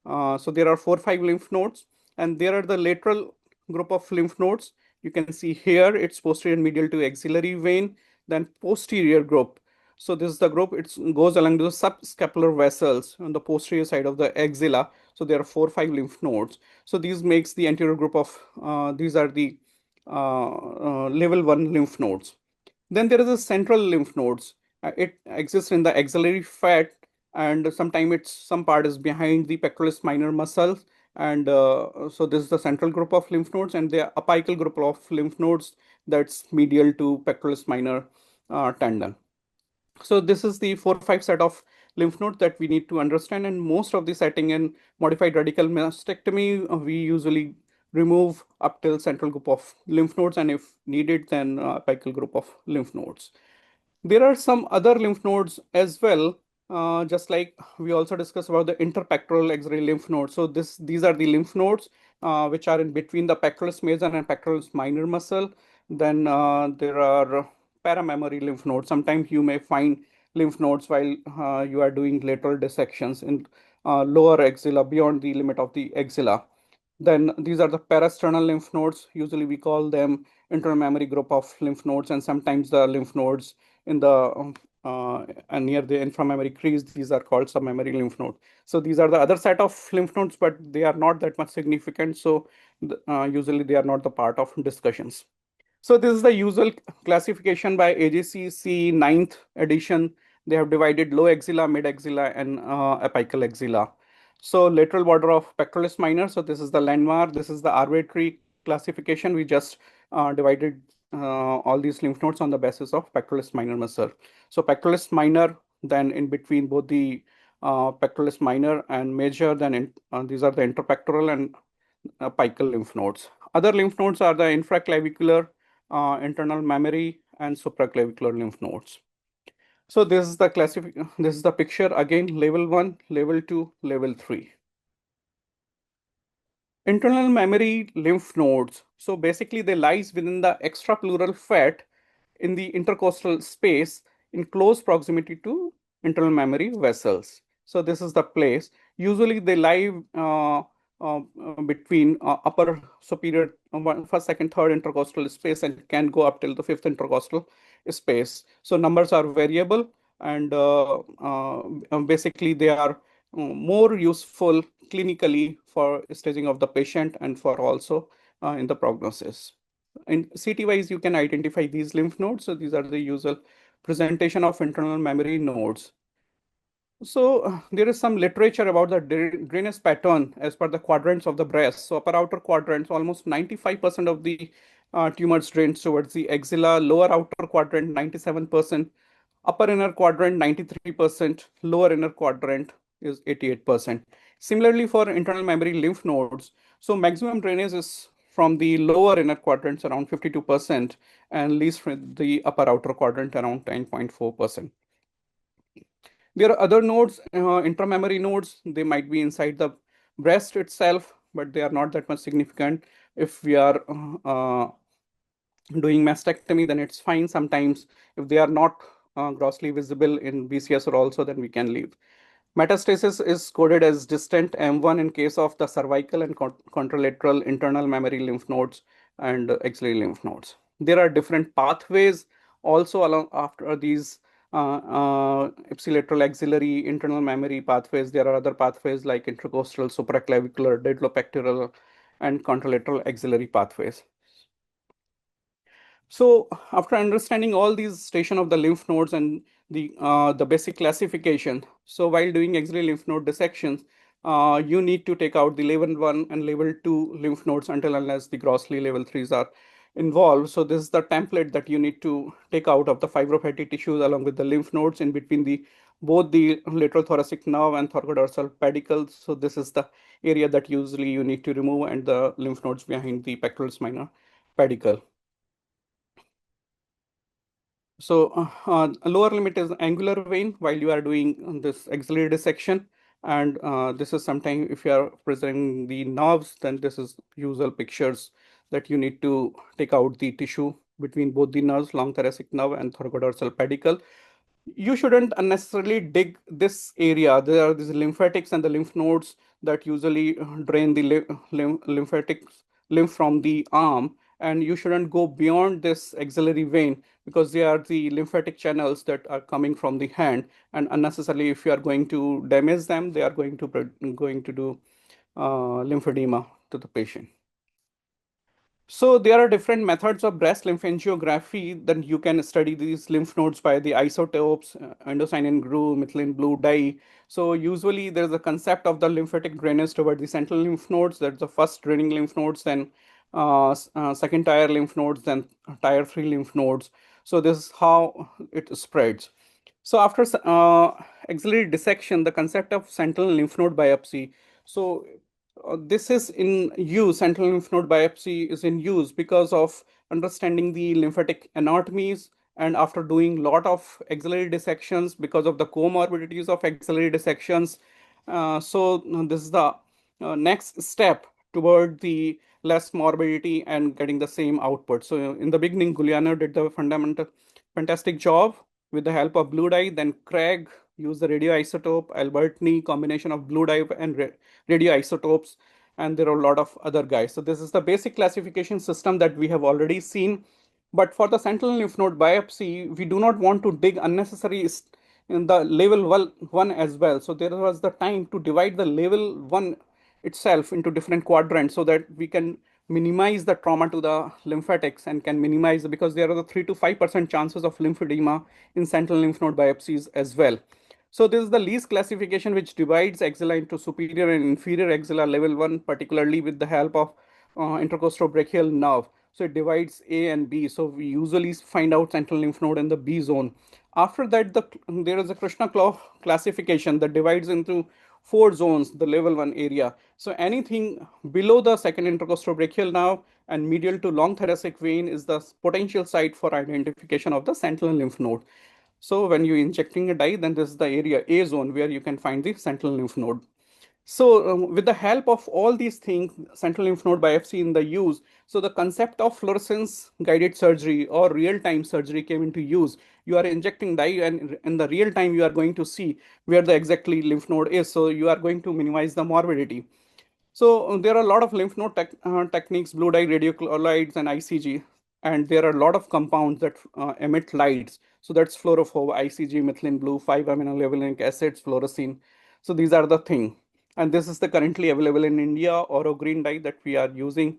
E: So there are 4-5 lymph nodes, and there are the lateral group of lymph nodes. You can see here it's posterior and medial to axillary vein, then posterior group. So this is the group, it goes along the subscapular vessels on the posterior side of the axilla. So there are 4-5 lymph nodes. So these makes the anterior group of, these are the level 1 lymph nodes. Then there is a central lymph nodes. It exists in the axillary fat, and sometimes it's some part is behind the pectoralis minor muscles. And so this is the central group of lymph nodes, and the apical group of lymph nodes that's medial to pectoralis minor tendon. So this is the 4-5 set of lymph nodes that we need to understand, and most of the setting in modified radical mastectomy, we usually remove up till central group of lymph nodes, and if needed, then apical group of lymph nodes. There are some other lymph nodes as well, just like we also discussed about the interpectoral axillary lymph nodes. So these are the lymph nodes which are in between the pectoralis major and pectoralis minor muscle. Then there are paramammary lymph nodes. Sometimes you may find lymph nodes while you are doing lateral dissections in lower axilla beyond the limit of the axilla. Then these are the parasternal lymph nodes. Usually we call them internal mammary group of lymph nodes, and sometimes the lymph nodes in the and near the inframammary crease, these are called submammary lymph node. So these are the other set of lymph nodes, but they are not that much significant. So usually they are not the part of discussions. So this is the usual classification by AJCC 9th edition. They have divided low axilla, mid axilla, and apical axilla. So lateral border of pectoralis minor. So this is the landmark. This is the arbitrary classification. We just divided all these lymph nodes on the basis of pectoralis minor muscle. So pectoralis minor, then in between both the pectoralis minor and major, then these are the interpectoral and apical lymph nodes. Other lymph nodes are the infraclavicular, internal mammary, and supraclavicular lymph nodes. So this is the picture again, level 1, level 2, level 3. Internal mammary lymph nodes. So basically they lies within the extrapleural fat in the intercostal space in close proximity to internal mammary vessels. So this is the place. Usually they lie between upper superior first, second, third intercostal space and can go up till the fifth intercostal space. So numbers are variable, and basically they are more useful clinically for staging of the patient and for also in the prognosis. In CT wise, you can identify these lymph nodes. So these are the usual presentation of internal mammary nodes. So there is some literature about the drainage pattern as per the quadrants of the breast. So upper outer quadrants, almost 95% of the tumors drains towards the axilla, lower outer quadrant 97%, upper inner quadrant 93%, lower inner quadrant is 88%. Similarly for internal mammary lymph nodes, so maximum drainage is from the lower inner quadrants around 52% and least from the upper outer quadrant around 10.4%. There are other nodes, intramammary nodes. They might be inside the breast itself, but they are not that much significant. If we are doing mastectomy, then it's fine. Sometimes if they are not grossly visible in BCS or also, then we can leave. Metastasis is coded as distant M1 in case of the cervical and contralateral internal mammary lymph nodes and axillary lymph nodes. There are different pathways also along after these ipsilateral axillary internal mammary pathways. There are other pathways like intercostal, supraclavicular, dedalopectoral, and contralateral axillary pathways. So after understanding all these station of the lymph nodes and the basic classification, so while doing axillary lymph node dissections, you need to take out the level 1 and level 2 lymph nodes until unless the grossly level 3s are involved. So this is the template that you need to take out of the fibrofatty tissues along with the lymph nodes in between the both the lateral thoracic nerve and thoracodorsal pedicles. So this is the area that usually you need to remove, and the lymph nodes behind the pectoralis minor pedicle. So a lower limit is angular vein while you are doing this axillary dissection. And this is sometimes if you are presenting the nerves, then this is usual pictures that you need to take out the tissue between both the nerves, long thoracic nerve and thoracodorsal pedicle. You shouldn't unnecessarily dig this area. There are these lymphatics and the lymph nodes that usually drain the lymph from the arm, and you shouldn't go beyond this axillary vein because they are the lymphatic channels that are coming from the hand, and unnecessarily if you are going to damage them, they are going to do lymphedema to the patient. So there are different methods of breast lymphangiography. Then you can study these lymph nodes by the isotopes, indocyanine groove, methylene blue dye. So usually there's a concept of the lymphatic drainage toward the central lymph nodes. That's the first draining lymph nodes, then second tier lymph nodes, then tier 3 lymph nodes. So this is how it spreads. So after axillary dissection, the concept of sentinel lymph node biopsy. So this is in use, sentinel lymph node biopsy is in use because of understanding the lymphatic anatomies, and after doing lot of axillary dissections because of the comorbidities of axillary dissections. So this is the next step toward the less morbidity and getting the same output. So in the beginning, Giuliano did the fantastic job with the help of blue dye. Then Craig used the radioisotope, Albertini combination of blue dye and radioisotopes, and there are a lot of other guys. So this is the basic classification system that we have already seen. But for the sentinel lymph node biopsy, we do not want to dig unnecessary in the level 1 as well. So there was the time to divide the level 1 itself into different quadrants so that we can minimize the trauma to the lymphatics and can minimize, because there are the 3 to 5% chances of lymphedema in sentinel lymph node biopsies as well. So this is the least classification which divides axilla into superior and inferior axilla level 1, particularly with the help of intercostobrachial nerve. So it divides A and B. So we usually find out sentinel lymph node in the B zone. After that, there is a Krishna classification that divides into 4 zones, the level 1 area. So anything below the second intercostobrachial nerve and medial to long thoracic vein is the potential site for identification of the sentinel lymph node. So when you're injecting a dye, then this is the area A zone where you can find the sentinel lymph node. So with the help of all these things, sentinel lymph node biopsy in the use, so the concept of fluorescence guided surgery or real-time surgery came into use. You are injecting dye and in the real time you are going to see where the exactly lymph node is. So you are going to minimize the morbidity. So there are a lot of lymph node techniques, blue dye, radiocolloids, and ICG, and there are a lot of compounds that emit lights. So that's fluorophobe, ICG, methylene blue, 5-aminolevulinic acids, fluorescein. So these are the thing, and this is the currently available in India oro green dye that we are using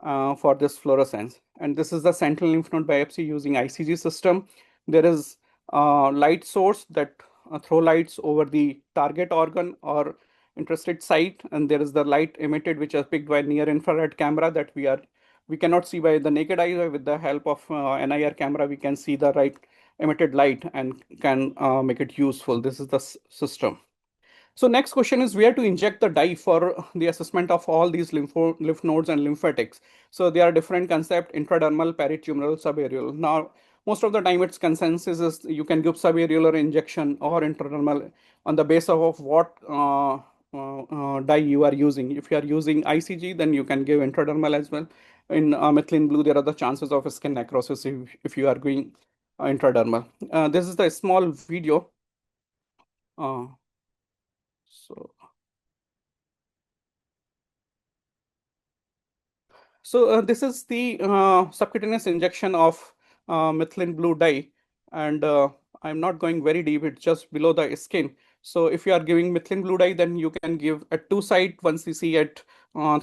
E: for this fluorescence. And this is the sentinel lymph node biopsy using ICG system. There is a light source that throw lights over the target organ or interested site, and there is the light emitted which is picked by near infrared camera that we cannot see by the naked eye. With the help of NIR camera, we can see the right emitted light and can make it useful. This is the system. So next question is where to inject the dye for the assessment of all these lymph nodes and lymphatics. So there are different concepts: intradermal, peritumoral, subareolar. Now, most of the time its consensus is you can give subareolar injection or intradermal on the basis of what dye you are using. If you are using ICG, then you can give intradermal as well. In methylene blue, there are the chances of skin necrosis if you are going intradermal. This is the small video. So this is the subcutaneous injection of methylene blue dye, and I'm not going very deep, it's just below the skin. So if you are giving methylene blue dye, then you can give at 2 sites, 1 cc at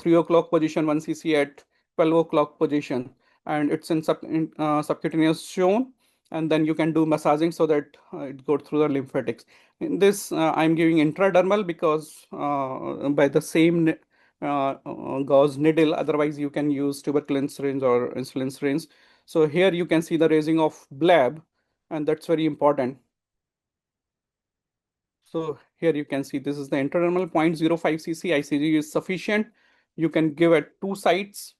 E: 3 o'clock position, 1 cc at 12 o'clock position, and it's in subcutaneous zone, and then you can do massaging so that it goes through the lymphatics. In this, I'm giving intradermal because by the same gauze needle. Otherwise, you can use tuberculin syringe or insulin syringe. So here you can see the raising of bleb, and that's very important. So here you can see this is the intradermal 0.05 cc ICG is sufficient. You can give at 2 sites.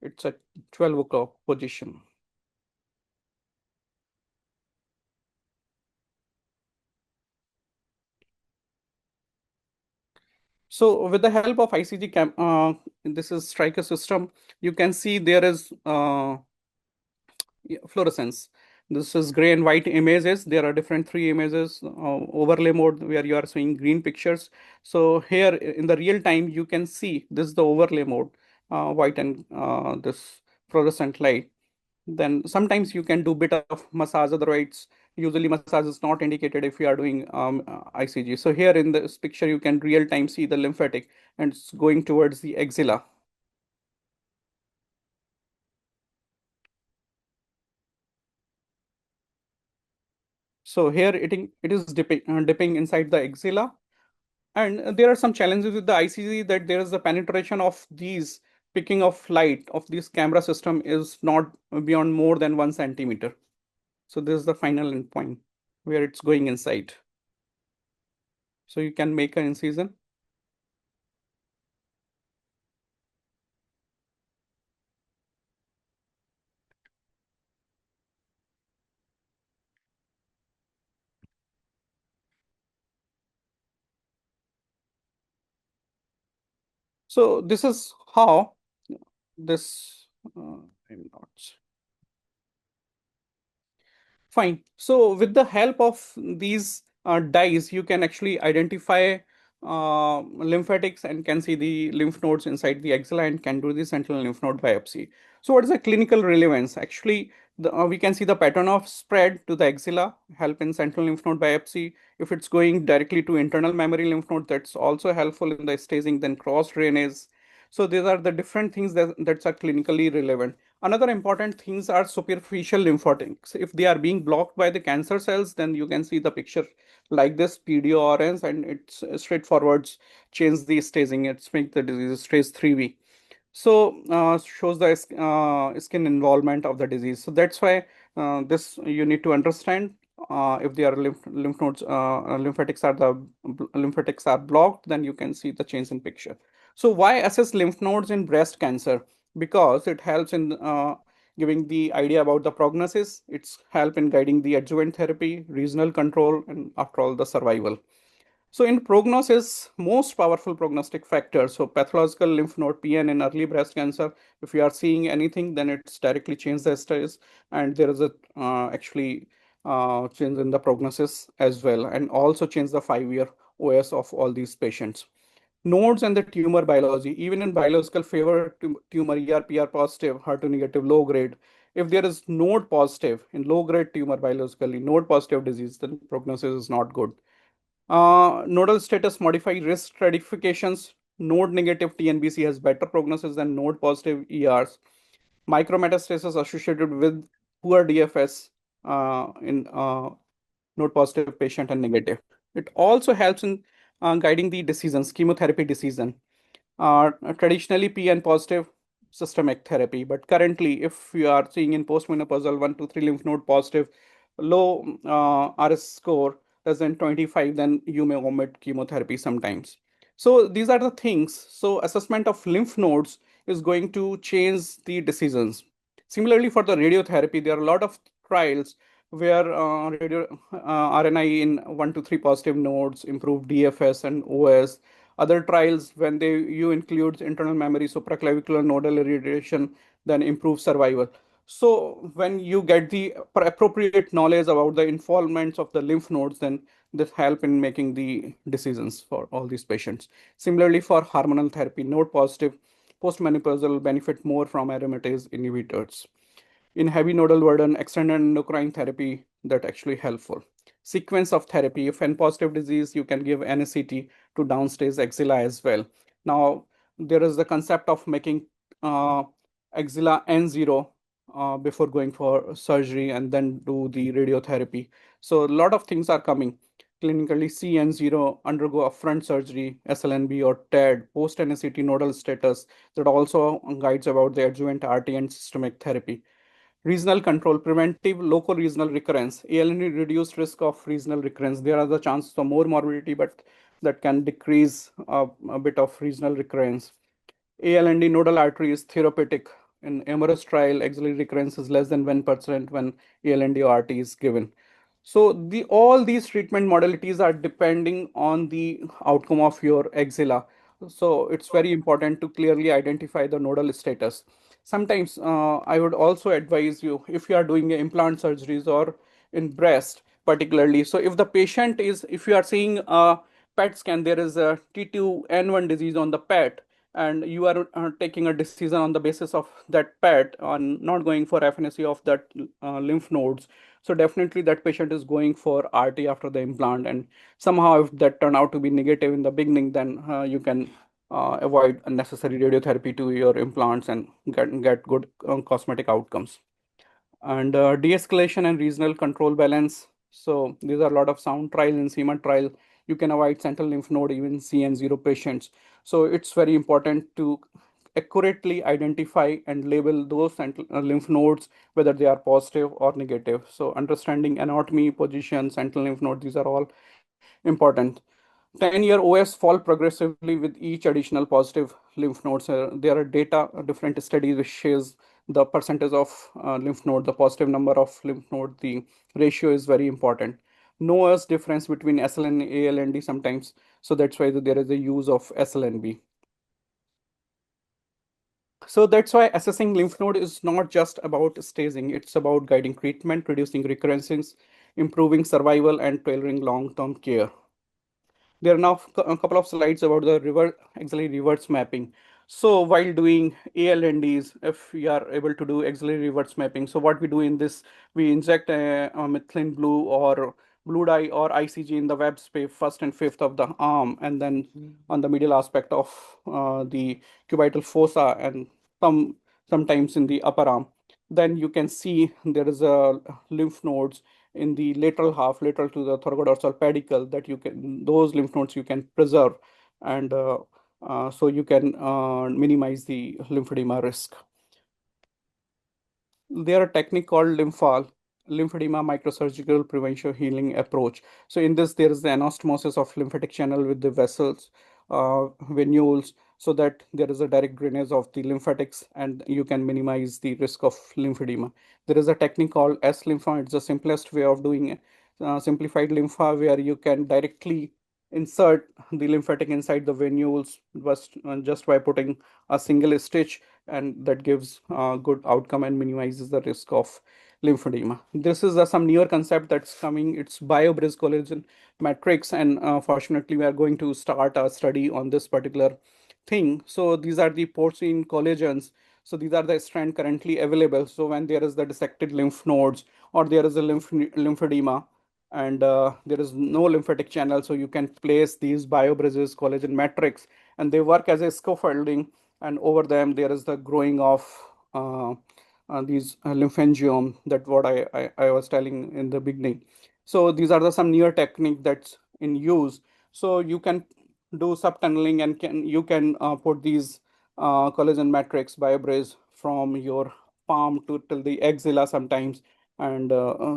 E: It's at 12 o'clock position. So with the help of ICG this is Stryker system, you can see there is fluorescence. This is gray and white images. There are different 3 images, overlay mode where you are seeing green pictures. So here in the real time, you can see this is the overlay mode, white and this fluorescent light. Then sometimes you can do bit of massage, otherwise usually massage is not indicated if you are doing ICG. So here in this picture, you can real time see the lymphatic and it's going towards the axilla. So here it is dipping inside the axilla. And there are some challenges with the ICG that there is the penetration of these picking of light of this camera system is not beyond more than 1 centimeter. So this is the final endpoint where it's going inside. So you can make an incision. So this is how this, I'm not. Fine. So with the help of these dyes, you can actually identify lymphatics and can see the lymph nodes inside the axilla and can do the sentinel lymph node biopsy. So what is the clinical relevance? Actually, We can see the pattern of spread to the axilla, help in central lymph node biopsy. If it's going directly to internal mammary lymph node, that's also helpful in the staging, then cross drainage. So these are the different things that are clinically relevant. Another important things are superficial lymphatics. If they are being blocked by the cancer cells, then you can see the picture like this, PDO orange, and it's straightforward change the staging. It's make the disease stage 3B. So shows the skin involvement of the disease. So that's why this you need to understand if they are lymph nodes, lymphatics are blocked, then you can see the change in picture. So why assess lymph nodes in breast cancer? Because it helps in giving the idea about the prognosis. It's help in guiding the adjuvant therapy, regional control, and after all the survival. So in prognosis, most powerful prognostic factors, so pathological lymph node PN in early breast cancer, if you are seeing anything, then it's directly change the status, and there is a actually change in the prognosis as well, and also change the 5-year OS of all these patients. Nodes and the tumor biology, even in biological favor tumor ER/PR positive, HER2 negative, low grade, if there is node positive in low grade tumor biologically, node positive disease, then prognosis is not good. Nodal status modify risk stratifications. Node negative TNBC has better prognosis than node positive ERs. Micrometastasis associated with poor DFS in node positive patient and negative. It also helps in guiding the decisions, chemotherapy decision. Traditionally PN positive systemic therapy, but currently if you are seeing in postmenopausal 1 to 3 lymph node positive, low RS score less than 25, then you may omit chemotherapy sometimes. So these are the things. So assessment of lymph nodes is going to change the decisions. Similarly, for the radiotherapy, there are a lot of trials where RNI in 1 to 3 positive nodes improve DFS and OS. Other trials, when you include internal memory, supraclavicular nodal irradiation, then improve survival. So when you get the appropriate knowledge about the involvements of the lymph nodes, then this help in making the decisions for all these patients. Similarly, for hormonal therapy, node positive postmenopausal benefit more from aromatase inhibitors. In heavy nodal burden, extended endocrine therapy, that actually helpful. Sequence of therapy, if N positive disease, you can give NSCT to downstage axilla as well. Now, there is the concept of making axilla N0 before going for surgery and then do the radiotherapy. So a lot of things are coming. Clinically, CN0, undergo upfront surgery, SLNB or TED, post NSCT nodal status, that also guides about the adjuvant RT and systemic therapy. Regional control, preventive local regional recurrence, ALND reduced risk of regional recurrence. There are the chances of more morbidity, but that can decrease a bit of regional recurrence. ALND nodal artery is therapeutic. In Amorous trial, axillary recurrence is less than 1% when ALND RT is given. So all these treatment modalities are depending on the outcome of your axilla. So it's very important to clearly identify the nodal status. Sometimes I would also advise you if you are doing implant surgeries or in breast particularly. So if the patient is, if you are seeing a PET scan, there is a T2N1 disease on the PET, and you are taking a decision on the basis of that PET on not going for FNAC of that lymph nodes. So definitely that patient is going for RT after the implant, and somehow if that turn out to be negative in the beginning, then you can avoid unnecessary radiotherapy to your implants and get good cosmetic outcomes. And de-escalation and regional control balance. So these are a lot of sound trials in SEMA trial. You can avoid central lymph node, even CN0 patients. So it's very important to accurately identify and label those central lymph nodes, whether they are positive or negative. So understanding anatomy, position, central lymph node, these are all important. 10-year OS fall progressively with each additional positive lymph nodes. There are data, different studies which shows the percentage of lymph node, the positive number of lymph node, the ratio is very important. No OS difference between SLN and ALND sometimes. So that's why there is a use of SLNB. So that's why assessing lymph node is not just about staging, it's about guiding treatment, reducing recurrences, improving survival, and tailoring long-term care. There are now a couple of slides about the axillary reverse mapping. So while doing ALNDs, if we are able to do axillary reverse mapping, so what we do in this, we inject a methylene blue or blue dye or ICG in the web space first and fifth of the arm, and then on the medial aspect of the cubital fossa, and sometimes in the upper arm. Then you can see there is a lymph nodes in the lateral half, lateral to the thoracodorsal pedicle, that you can, those lymph nodes you can preserve, and so you can minimize the lymphedema risk. There are a technique called lymphedema microsurgical prevention healing approach. So in this, there is the anastomosis of lymphatic channel with the vessels, venules, so that there is a direct drainage of the lymphatics and you can minimize the risk of lymphedema. There is a technique called S-lympha. It's the simplest way of doing simplified lympha, where you can directly insert the lymphatic inside the venules just by putting a single stitch, and that gives good outcome and minimizes the risk of lymphedema. This is some newer concept that's coming. It's BioBridge collagen matrix, and fortunately we are going to start a study on this particular thing. So these are the porcine collagens. So these are the strand currently available. So when there is the dissected lymph nodes or there is a lymphedema, and there is no lymphatic channel, so you can place these BioBridges collagen matrix, and they work as a scaffolding, and over them there is the growing of these lymphangium, that what I was telling in the beginning. So these are some newer technique that's in use. So you can do subtunneling, and you can put these collagen matrix BioBridge from your palm to till the axilla sometimes, and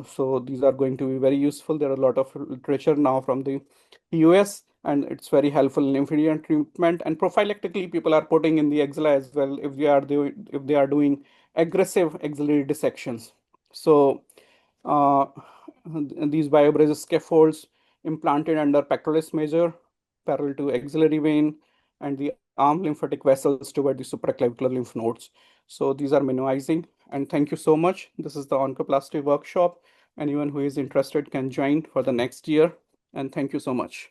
E: so these are going to be very useful. There are a lot of literature now from the US, and it's very helpful in lymphedema treatment. And prophylactically, people are putting in the axilla as well if they are doing aggressive axillary dissections. So these BioBridge scaffolds implanted under pectoralis major, parallel to axillary vein, and the arm lymphatic vessels toward the supraclavicular lymph nodes. So these are minimizing. And thank you so much. This is the oncoplasty workshop. Anyone who is interested can join for the next year. And thank you so much.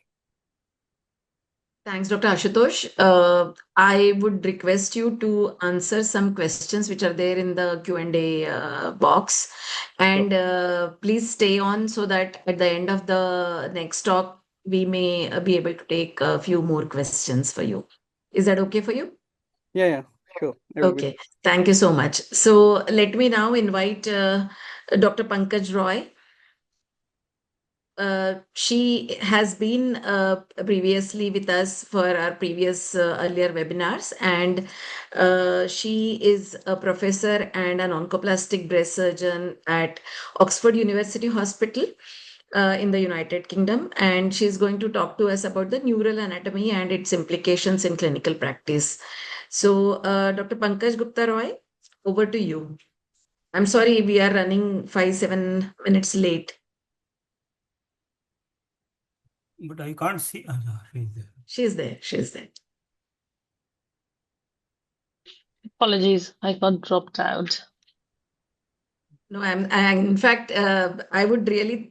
A: Thanks, Dr. Ashutosh. I would request you to answer some questions which are there in the Q&A box. And please stay on so that at the end of the next talk, we may be able to take a few more questions for you. Is that okay for you?
E: Yeah, sure.
A: Okay, thank you so much. So let me now invite Dr. Pankaj Roy. She has been previously with us for our previous earlier webinars, and she is a professor and an oncoplastic breast surgeon at Oxford University Hospital in the United Kingdom, and she's going to talk to us about the neural anatomy and its implications in clinical practice. So, Dr. Pankaj Gupta Roy, over to you. I'm sorry, we are running 5-7 minutes late.
F: But I can't see.
A: She's there. She's there.
G: Apologies, I got dropped out.
A: No, in fact, I would really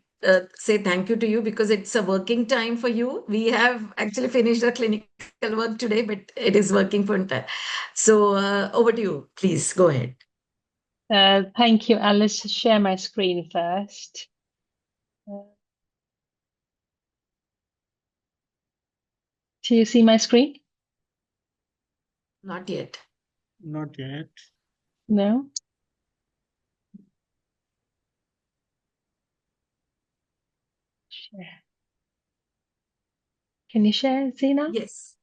A: say thank you to you because it's a working time for you. We have actually finished our clinical work today, but it is working for time. So over to you. Please go ahead.
G: Thank you. And let's share my screen first. Do you see my screen?
A: Not yet.
B: Not yet.
G: No? Share. Can you share, see now?
A: Yes.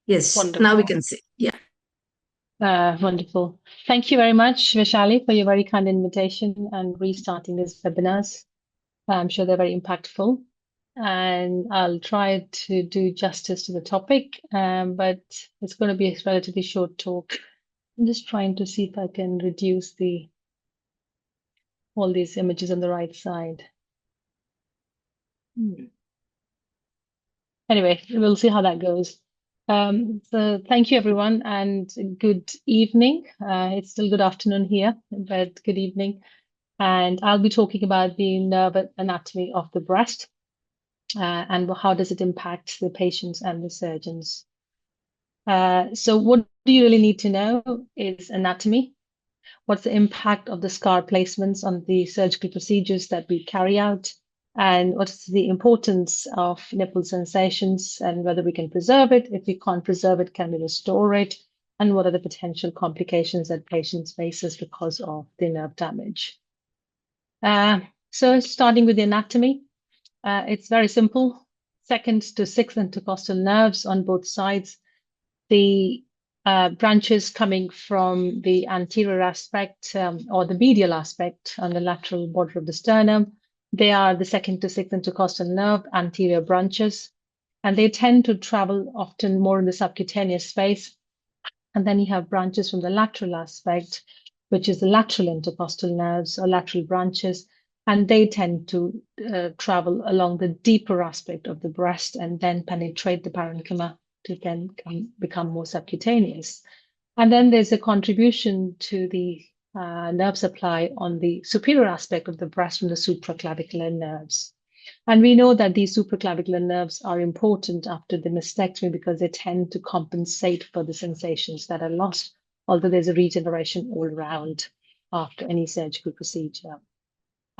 A: Yes.
G: Wonderful.
A: Now we can see. Yeah.
G: Wonderful. Thank you very much, Vaishali, for your very kind invitation and restarting these webinars. I'm sure they're very impactful. And I'll try to do justice to the topic, but it's going to be a relatively short talk. I'm just trying to see if I can reduce all these images on the right side. Anyway, we'll see how that goes. So thank you, everyone, and good evening. It's still good afternoon here, but good evening. And I'll be talking about the nerve anatomy of the breast and how does it impact the patients and the surgeons. So what do you really need to know is anatomy. What's the impact of the scar placements on the surgical procedures that we carry out? And what's the importance of nipple sensations and whether we can preserve it? If we can't preserve it, can we restore it? And what are the potential complications that patients faces because of the nerve damage? So starting with the anatomy, it's very simple. Second to sixth intercostal nerves on both sides. The branches coming from the anterior aspect or the medial aspect on the lateral border of the sternum. They are the second to sixth intercostal nerve, anterior branches, and they tend to travel often more in the subcutaneous space. And then you have branches from the lateral aspect, which is the lateral intercostal nerves or lateral branches, and they tend to travel along the deeper aspect of the breast and then penetrate the parenchyma to then become more subcutaneous. And then there's a contribution to the nerve supply on the superior aspect of the breast from the supraclavicular nerves. And we know that these supraclavicular nerves are important after the mastectomy because they tend to compensate for the sensations that are lost, although there's a regeneration all around after any surgical procedure.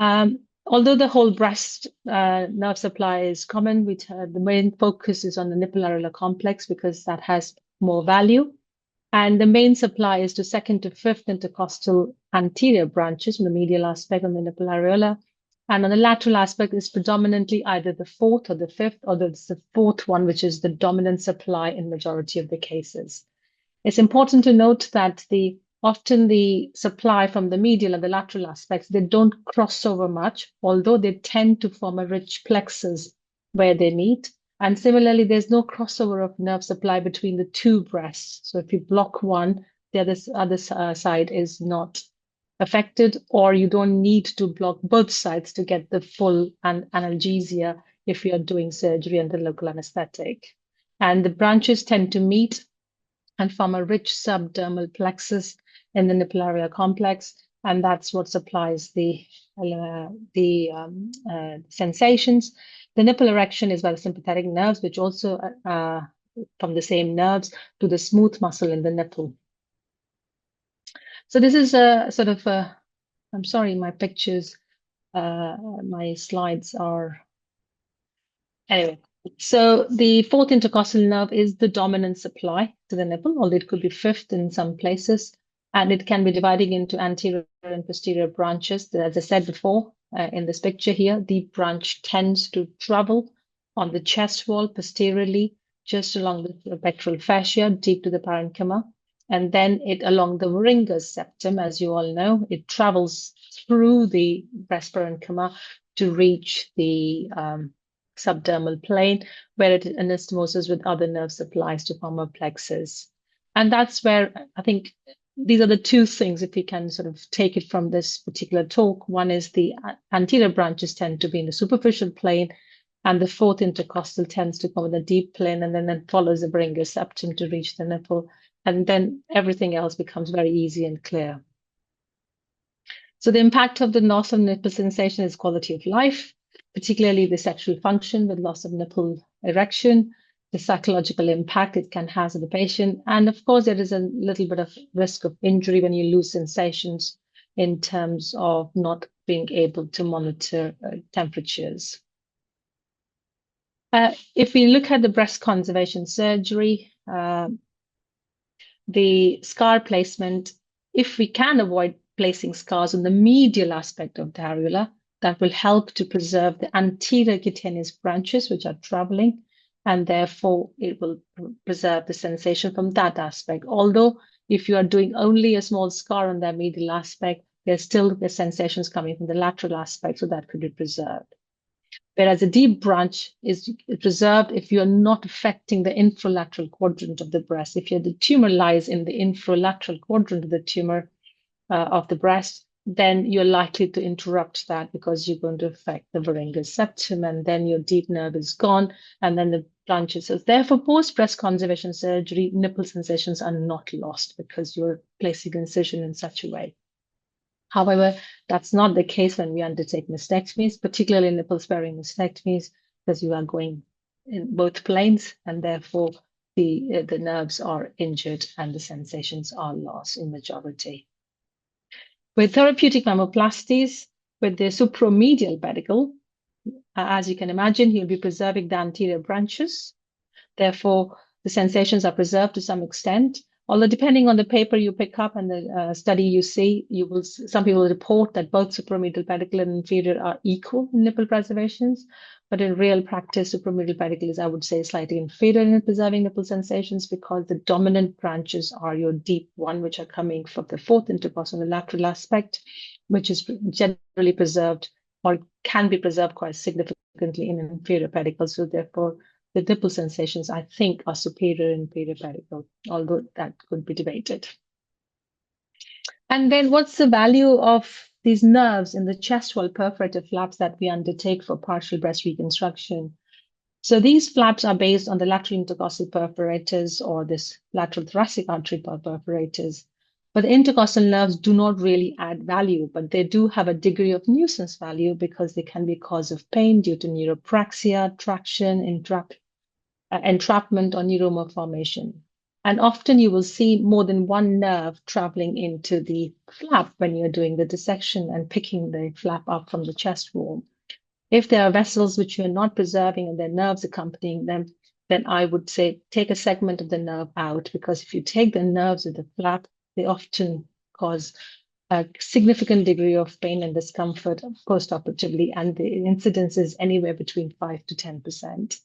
G: Although the whole breast nerve supply is common, the main focus is on the nipple areolar complex because that has more value. And the main supply is to second to fifth intercostal anterior branches from the medial aspect on the nipple areola. And on the lateral aspect is predominantly either the fourth or the fifth, or there's the fourth one, which is the dominant supply in majority of the cases. It's important to note that often the supply from the medial and the lateral aspects, they don't cross over much, although they tend to form a rich plexus where they meet. And similarly, there's no crossover of nerve supply between the two breasts. So if you block one, the other side is not affected, or you don't need to block both sides to get the full analgesia if you're doing surgery under local anesthetic. And the branches tend to meet and form a rich subdermal plexus in the nipple areolar complex, and that's what supplies the sensations. The nipple erection is by the sympathetic nerves, which also from the same nerves to the smooth muscle in the nipple. So this is a sort of I'm sorry, my pictures, my slides are, anyway. So the fourth intercostal nerve is the dominant supply to the nipple, although it could be fifth in some places, and it can be divided into anterior and posterior branches. As I said before, in this picture here, the branch tends to travel on the chest wall posteriorly, just along the pectoral fascia, deep to the parenchyma. And then along the Varinger's septum, as you all know, it travels through the breast parenchyma to reach the subdermal plane, where it anastomoses with other nerve supplies to form a plexus. And that's where I think these are the two things, if you can sort of take it from this particular talk. One is the anterior branches tend to be in the superficial plane, and the fourth intercostal tends to come in the deep plane, and then follows the Varinger's septum to reach the nipple. And then everything else becomes very easy and clear. So the impact of the loss of nipple sensation is quality of life, particularly the sexual function with loss of nipple erection, the psychological impact it can have on the patient. And of course, there is a little bit of risk of injury when you lose sensations in terms of not being able to monitor temperatures. If we look at the breast conservation surgery, the scar placement, if we can avoid placing scars on the medial aspect of the areola, that will help to preserve the anterior cutaneous branches, which are traveling, and therefore it will preserve the sensation from that aspect. Although if you are doing only a small scar on the medial aspect, there's still the sensations coming from the lateral aspect, so that could be preserved. Whereas a deep branch is preserved if you're not affecting the infralateral quadrant of the breast. If the tumor lies in the infralateral quadrant of the tumor of the breast, then you're likely to interrupt that because you're going to affect the Varinger's septum, and then your deep nerve is gone, and then the branches. So therefore, post-breast conservation surgery, nipple sensations are not lost because you're placing incision in such a way. However, that's not the case when we undertake mastectomies, particularly nipple-sparing mastectomies, because you are going in both planes, and therefore the nerves are injured and the sensations are lost in majority. With therapeutic mammoplasties, with the supromedial pedicle, as you can imagine, you'll be preserving the anterior branches. Therefore, the sensations are preserved to some extent. Although depending on the paper you pick up and the study you see, some people will report that both supromedial pedicle and inferior are equal in nipple preservations. But in real practice, supromedial pedicle is, I would say, slightly inferior in preserving nipple sensations because the dominant branches are your deep one, which are coming from the fourth intercostal lateral aspect, which is generally preserved or can be preserved quite significantly in an inferior pedicle. So therefore, the nipple sensations, I think, are superior in inferior pedicle, although that could be debated. And then what's the value of these nerves in the chest wall perforated flaps that we undertake for partial breast reconstruction? So these flaps are based on the lateral intercostal perforators or this lateral thoracic artery perforators. But the intercostal nerves do not really add value, but they do have a degree of nuisance value because they can be cause of pain due to neuropraxia, traction, entrapment, or neuromer formation. And often you will see more than one nerve traveling into the flap when you're doing the dissection and picking the flap up from the chest wall. If there are vessels which you're not preserving and there are nerves accompanying them, then I would say take a segment of the nerve out, because if you take the nerves with the flap, they often cause a significant degree of pain and discomfort postoperatively, and the incidence is anywhere between 5 to 10%.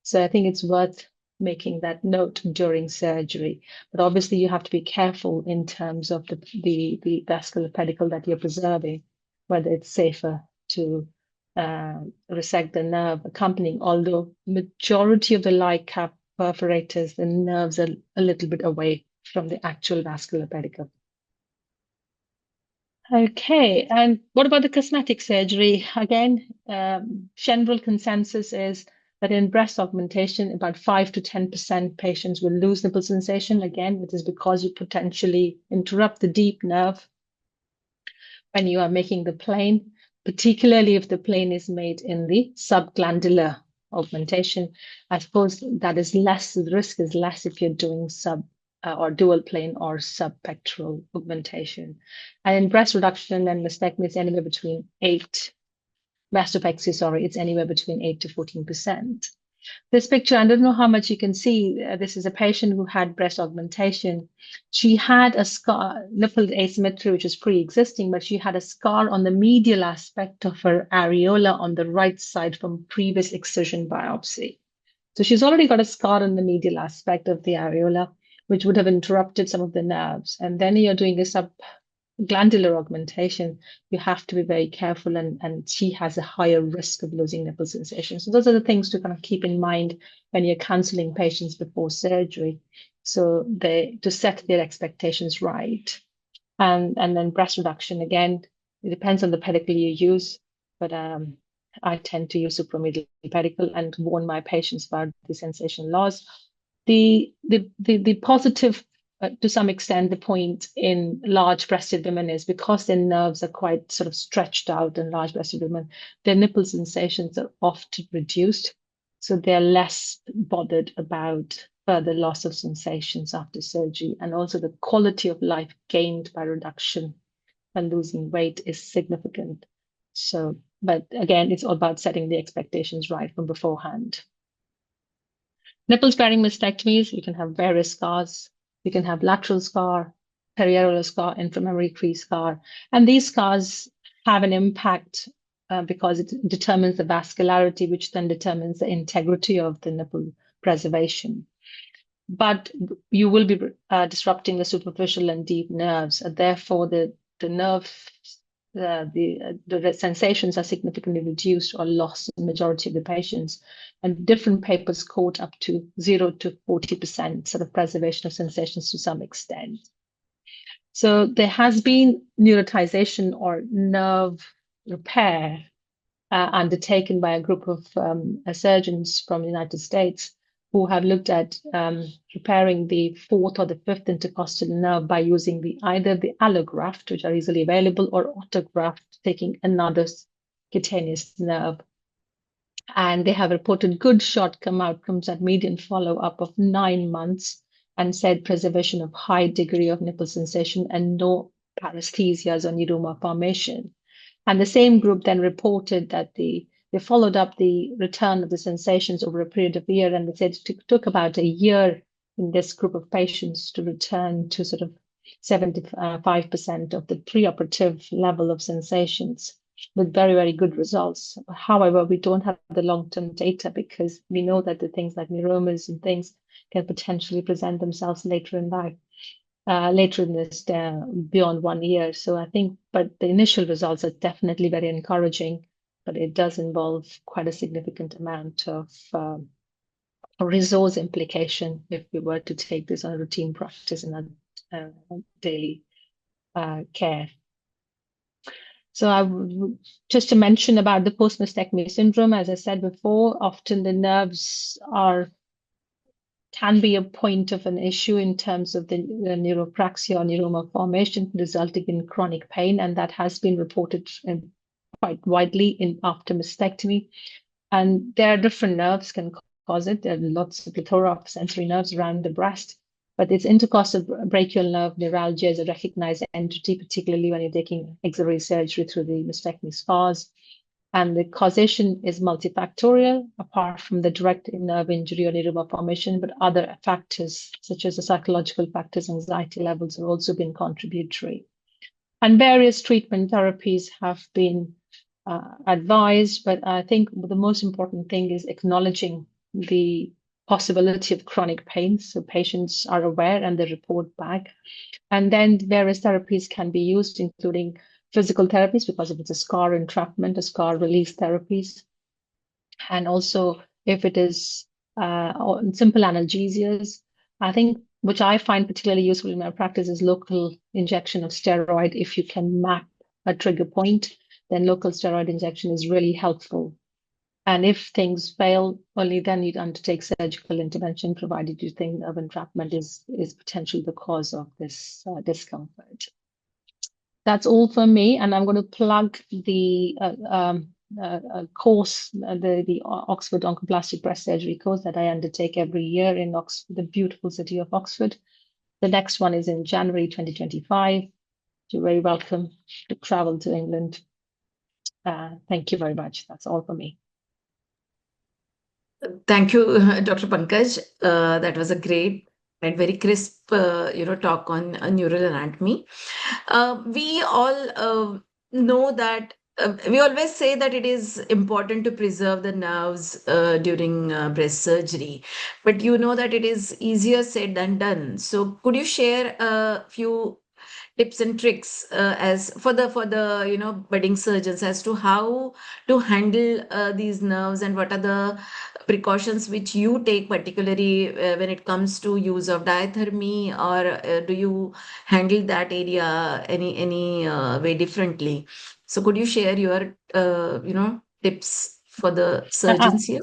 G: So I think it's worth making that note during surgery. But obviously you have to be careful in terms of the vascular pedicle that you're preserving, whether it's safer to resect the nerve accompanying, although majority of the light cap perforators, the nerves are a little bit away from the actual vascular pedicle. Okay, and what about the cosmetic surgery? Again, general consensus is that in breast augmentation, about 5 to 10% patients will lose nipple sensation. Again, it is because you potentially interrupt the deep nerve when you are making the plane, particularly if the plane is made in the subglandular augmentation. I suppose that is less, the risk is less if you're doing sub or dual plane or subpectoral augmentation. And in breast reduction and mastectomy, it's anywhere between mastopexy, sorry, it's anywhere between 8 to 14%. This picture, I don't know how much you can see. This is a patient who had breast augmentation. She had a scar, nipple asymmetry, which is pre-existing, but she had a scar on the medial aspect of her areola on the right side from previous excision biopsy. So she's already got a scar on the medial aspect of the areola, which would have interrupted some of the nerves. And then you're doing a subglandular augmentation. You have to be very careful, and she has a higher risk of losing nipple sensation. So those are the things to kind of keep in mind when you're counseling patients before surgery, so to set their expectations right. And then breast reduction, again, it depends on the pedicle you use, but I tend to use supromedial pedicle and warn my patients about the sensation loss. The positive, to some extent, the point in large-breasted women is because their nerves are quite sort of stretched out in large-breasted women, their nipple sensations are often reduced. So they're less bothered about further loss of sensations after surgery. And also the quality of life gained by reduction and losing weight is significant. So, but again, it's all about setting the expectations right from beforehand. Nipple-sparing mastectomies, you can have various scars. You can have lateral scar, periareolar scar, inframammary crease scar. And these scars have an impact because it determines the vascularity, which then determines the integrity of the nipple preservation. But you will be disrupting the superficial and deep nerves. Therefore, the nerve, the sensations are significantly reduced or lost in the majority of the patients. And different papers quote up to 0 to 40% sort of preservation of sensations to some extent. So there has been neurotization or nerve repair undertaken by a group of surgeons from the United States who have looked at repairing the fourth or the fifth intercostal nerve by using either the allograft, which are easily available, or autograft, taking another cutaneous nerve. And they have reported good short-term outcomes at median follow-up of 9 months and said preservation of high degree of nipple sensation and no paresthesias or neuroma formation. And the same group then reported that they followed up the return of the sensations over a period of a year, and they said it took about a year in this group of patients to return to sort of 75% of the preoperative level of sensations, with very, very good results. However, we don't have the long-term data because we know that the things like neuromas and things can potentially present themselves later in life, later in this, beyond 1 year. So I think, but the initial results are definitely very encouraging, but it does involve quite a significant amount of resource implication if we were to take this on a routine practice in our daily care. So just to mention about the post-mastectomy syndrome, as I said before, often the nerves can be a point of an issue in terms of the neuropraxia or neuroma formation, resulting in chronic pain, and that has been reported quite widely after mastectomy. And there are different nerves can cause it. There are lots of plethora of sensory nerves around the breast, but it's intercostal brachial nerve neuralgia is a recognized entity, particularly when you're taking axillary surgery through the mastectomy scars. And the causation is multifactorial, apart from the direct nerve injury or neuroma formation, but other factors, such as the psychological factors, anxiety levels, have also been contributory. And various treatment therapies have been advised, but I think the most important thing is acknowledging the possibility of chronic pain, so patients are aware and they report back. And then various therapies can be used, including physical therapies, because if it's a scar entrapment, a scar release therapies, and also if it is simple analgesias. I think, which I find particularly useful in my practice, is local injection of steroid. If you can map a trigger point, then local steroid injection is really helpful. And if things fail, only then you'd undertake surgical intervention, provided you think nerve entrapment is potentially the cause of this discomfort. That's all for me, and I'm going to plug the course, the Oxford Oncoplastic Breast Surgery course that I undertake every year in Oxford, the beautiful city of Oxford. The next one is in January 2025. You're very welcome to travel to England. Thank you very much. That's all for me.
A: Thank you, Dr. Pankaj. That was a great and very crisp, talk on neural anatomy. We all know that we always say that it is important to preserve the nerves during breast surgery, but you know that it is easier said than done. So, could you share a few tips and tricks as for the budding surgeons as to how to handle these nerves, and what are the precautions which you take, particularly when it comes to use of diathermy, or do you handle that area any way differently? So could you share your tips for the surgeons here?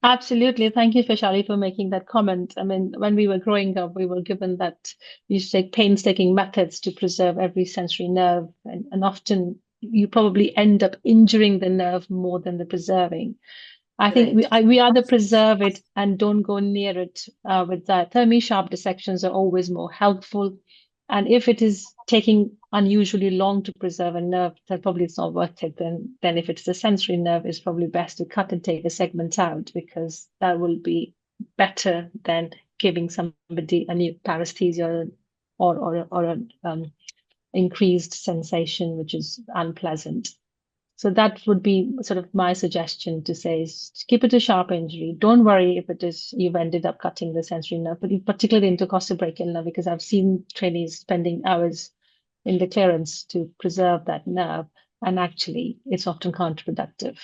G: Absolutely. Thank you, Fashali, for making that comment. I mean, when we were growing up, we were given that you should take painstaking methods to preserve every sensory nerve, and often you probably end up injuring the nerve more than the preserving. I think we either preserve it and don't go near it with diathermy. Sharp dissections are always more helpful. And if it is taking unusually long to preserve a nerve, then probably it's not worth it. Then if it's a sensory nerve, it's probably best to cut and take a segment out, because that will be better than giving somebody a new paresthesia or an increased sensation, which is unpleasant. So that would be sort of my suggestion, to say is keep it a sharp injury. Don't worry if it is you've ended up cutting the sensory nerve, but particularly intercostal brachial nerve, because I've seen trainees spending hours in the clearance to preserve that nerve, and actually it's often counterproductive.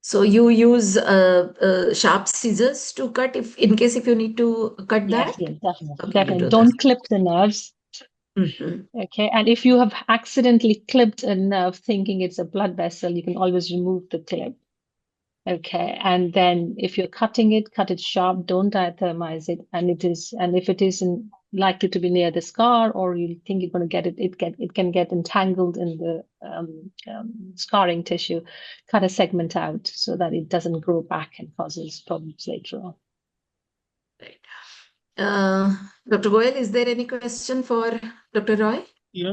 A: So you use sharp scissors to cut if you need to cut that?
G: Yes, definitely.
A: Okay,
G: Definitely.
A: do
G: Don't
A: that.
G: clip the nerves. Okay, and if you have accidentally clipped a nerve thinking it's a blood vessel, you can always remove the clip. Okay, and then if you're cutting it, cut it sharp. Don't diathermize it. And if it isn't likely to be near the scar, or you think you're going to get it, it can get entangled in the scarring tissue, cut a segment out so that it doesn't grow back and causes problems later on.
A: Right. Dr. Goyal, is there any question for Dr. Roy?
B: Yeah.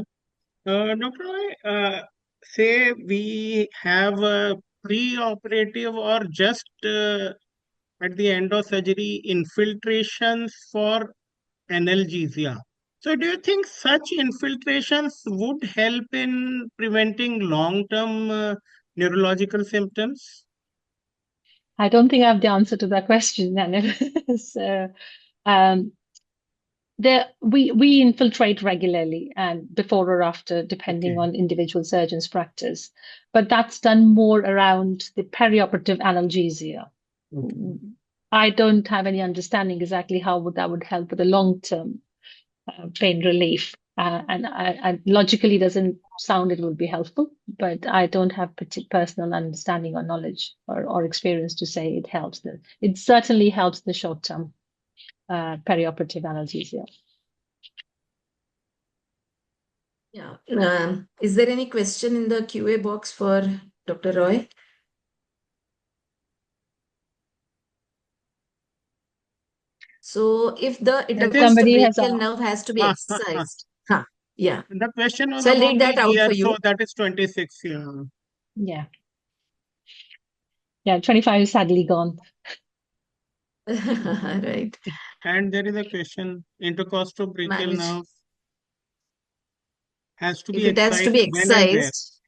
B: Dr. Roy, say we have a pre-operative or just at the end of surgery infiltrations for analgesia. So do you think such infiltrations would help in preventing long-term neurological symptoms?
G: I don't think I have the answer to that question, Nana. So, we infiltrate regularly and before or after, depending
B: Okay.
G: on individual surgeon's practice. But that's done more around the perioperative analgesia.
B: Okay.
G: I don't have any understanding exactly how that would help with the long-term pain relief. And I logically doesn't sound it would be helpful, but I don't have personal understanding or knowledge or experience to say it helps. It certainly helps the short-term perioperative analgesia.
A: Yeah. Is there any question in the QA box for Dr. Roy? So if the
G: Somebody has
A: intercostal nerve has to be exercised, yeah.
B: The question was
A: So I'll
B: about
A: read that
B: the
A: out
B: year,
A: for you.
B: so that is 26. Yeah.
G: Yeah, 25 is sadly gone.
A: Right.
B: And there is a question, intercostal brachial
A: Manage.
B: nerve has to
A: If
B: be
A: it has to be
B: excised when and where?
A: excised,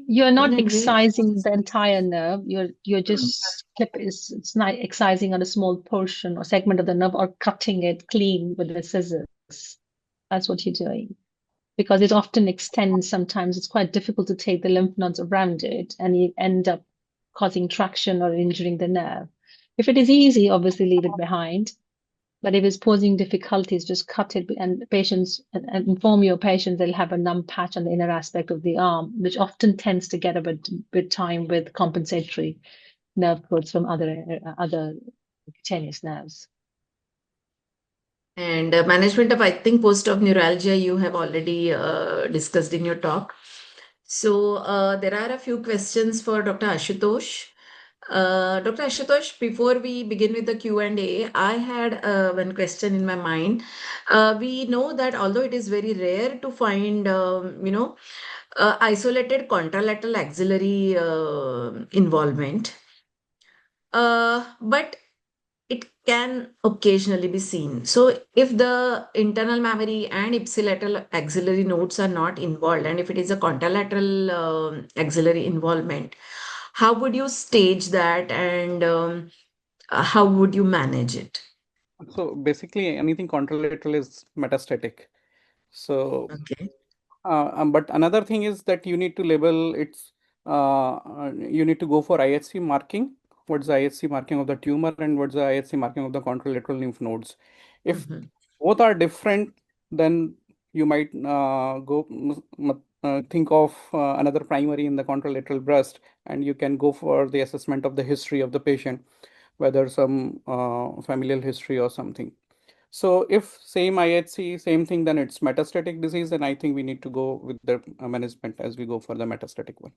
G: You're
A: when
G: not
A: and where?
G: excising the entire nerve. You're just it's not excising on a small portion or segment of the nerve or cutting it clean with the scissors. That's what you're doing. Because it often extends, sometimes it's quite difficult to take the lymph nodes around it, and you end up causing traction or injuring the nerve. If it is easy, obviously leave it behind. But if it's posing difficulties, just cut it and and inform your patients they'll have a numb patch on the inner aspect of the arm, which often tends to get a bit time with compensatory nerve growths from other cutaneous nerves.
A: And management of, I think, post-op neuralgia, you have already discussed in your talk. So there are a few questions for Dr. Ashutosh. Dr. Ashutosh, before we begin with the Q&A, I had one question in my mind. We know that although it is very rare to find, isolated contralateral axillary involvement, but it can occasionally be seen. So if the internal mammary and ipsilateral axillary nodes are not involved, and if it is a contralateral axillary involvement, how would you stage that, and how would you manage it?
E: So basically, anything contralateral is metastatic. So,
A: Okay.
E: but another thing is that you need to label its, you need to go for IHC marking. What's the IHC marking of the tumor and what's the IHC marking of the contralateral lymph nodes? If both are different, then you might think of another primary in the contralateral breast, and you can go for the assessment of the history of the patient, whether some familial history or something. So if same IHC, same thing, then it's metastatic disease, then I think we need to go with the management as we go for the metastatic one.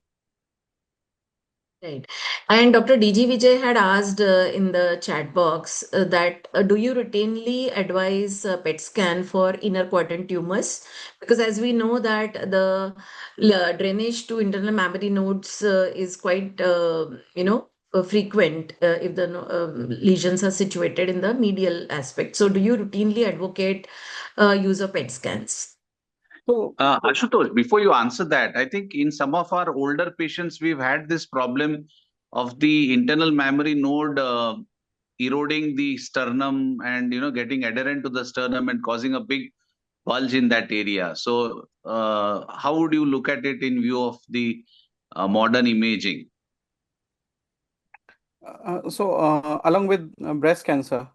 A: Right. And Dr. DG Vijay had asked in the chat box that do you routinely advise PET scan for inner quadrant tumors? Because as we know that the drainage to internal mammary nodes is quite, frequent if the lesions are situated in the medial aspect. So do you routinely advocate use of PET scans?
E: So,
D: Ashutosh, before you answer that, I think in some of our older patients, we've had this problem of the internal mammary node eroding the sternum and getting adherent to the sternum and causing a big bulge in that area. So, how would you look at it in view of the modern imaging?
E: along with breast cancer.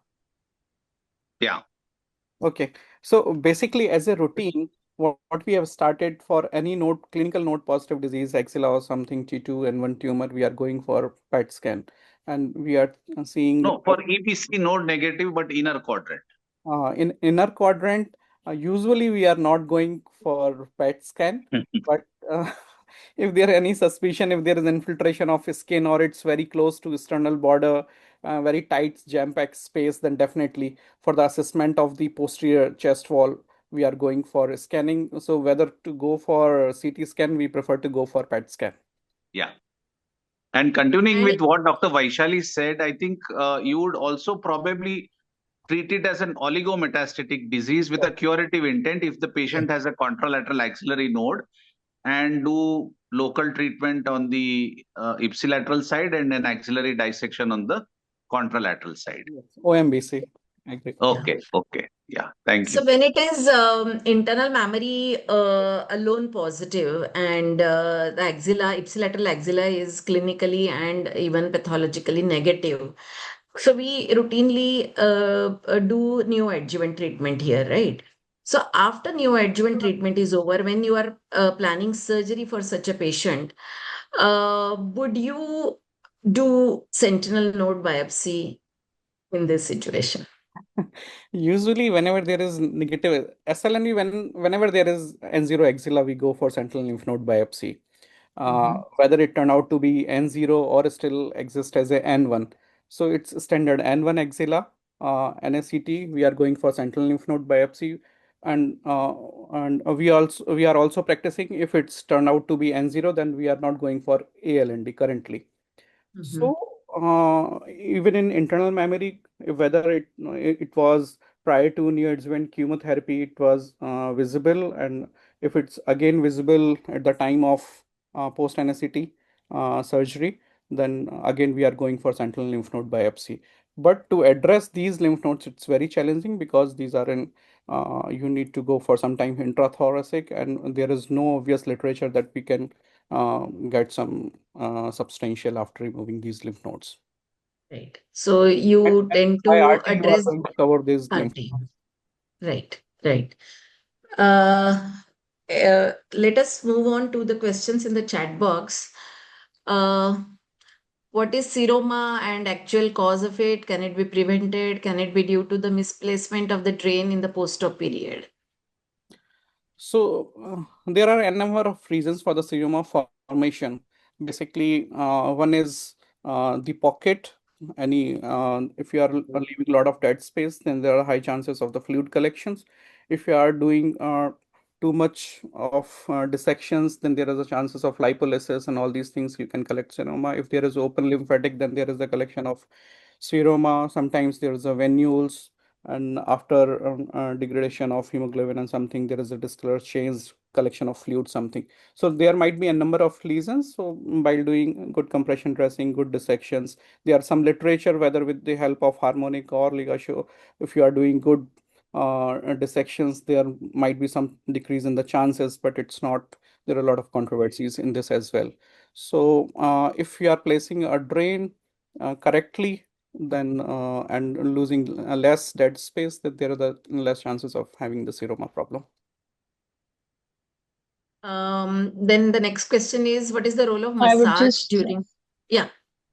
D: Yeah.
E: Okay. So basically, as a routine, what we have started for any node, clinical node positive disease, axilla or something, T2 and one tumor, we are going for PET scan, and we are seeing
D: No, for EBC node negative, but inner quadrant.
E: in inner quadrant. Usually we are not going for PET scan, but if there any suspicion, if there is infiltration of skin or it's very close to external border, very tight jam-packed space, then definitely for the assessment of the posterior chest wall, we are going for scanning. So whether to go for CT scan, we prefer to go for PET scan.
D: Yeah. And continuing
A: And
D: with what Dr. Vaishali said, I think you would also probably treat it as an oligometastatic disease with a curative intent if the patient has a contralateral axillary node, and do local treatment on the ipsilateral side and an axillary dissection on the contralateral side.
E: Yes. OMBC. Agree.
D: Okay, okay. Yeah, thank
A: so
D: you.
A: when it is internal mammary alone positive and the axilla, ipsilateral axilla is clinically and even pathologically negative, so we routinely do neoadjuvant treatment here, right? So after neoadjuvant treatment is over, when you are planning surgery for such a patient, would you do sentinel node biopsy in this situation?
E: Usually, whenever there is negative SLNV, whenever there is N0 axilla, we go for sentinel lymph node biopsy. Whether it turn out to be N0 or still exist as a N1. So it's standard N1 axilla, NSCT. We are going for sentinel lymph node biopsy, and we are also practicing. If it's turned out to be N0, then we are not going for ALND currently. So even in internal memory, whether it was prior to neoadjuvant chemotherapy, it was visible, and if it's again visible at the time of post NSCT surgery, then again we are going for sentinel lymph node biopsy. But to address these lymph nodes, it's very challenging because these are in you need to go for some time intrathoracic, and there is no obvious literature that we can get some substantial after removing these lymph nodes.
A: Right. So you
E: And
A: tend
E: by
A: to
E: RT, you are
A: address
E: going to cover these lymph
A: RT.
E: nodes.
A: Right, right. Let us move on to the questions in the chat box. What is seroma and actual cause of it? Can it be prevented? Can it be due to the misplacement of the drain in the post-op period?
E: So there are a number of reasons for the seroma formation. Basically, one is the pocket. If you are leaving a lot of dead space, then there are high chances of the fluid collections. If you are doing too much of dissections, then there is a chances of lipolysis and all these things. You can collect seroma. If there is open lymphatic, then there is a collection of seroma. Sometimes there is a venules, and after degradation of hemoglobin and something, there is a discolor change, collection of fluid, something. So there might be a number of lesions. So by doing good compression dressing, good dissections, there are some literature, whether with the help of harmonic or ligashow, if you are doing good dissections, there might be some decrease in the chances, but it's not, there are a lot of controversies in this as well. So if you are placing a drain correctly, then and losing less dead space, that there are the less chances of having the seroma problem.
A: Then the next question is, what is the role of
G: I would
A: massage
G: just,
A: during? Yeah.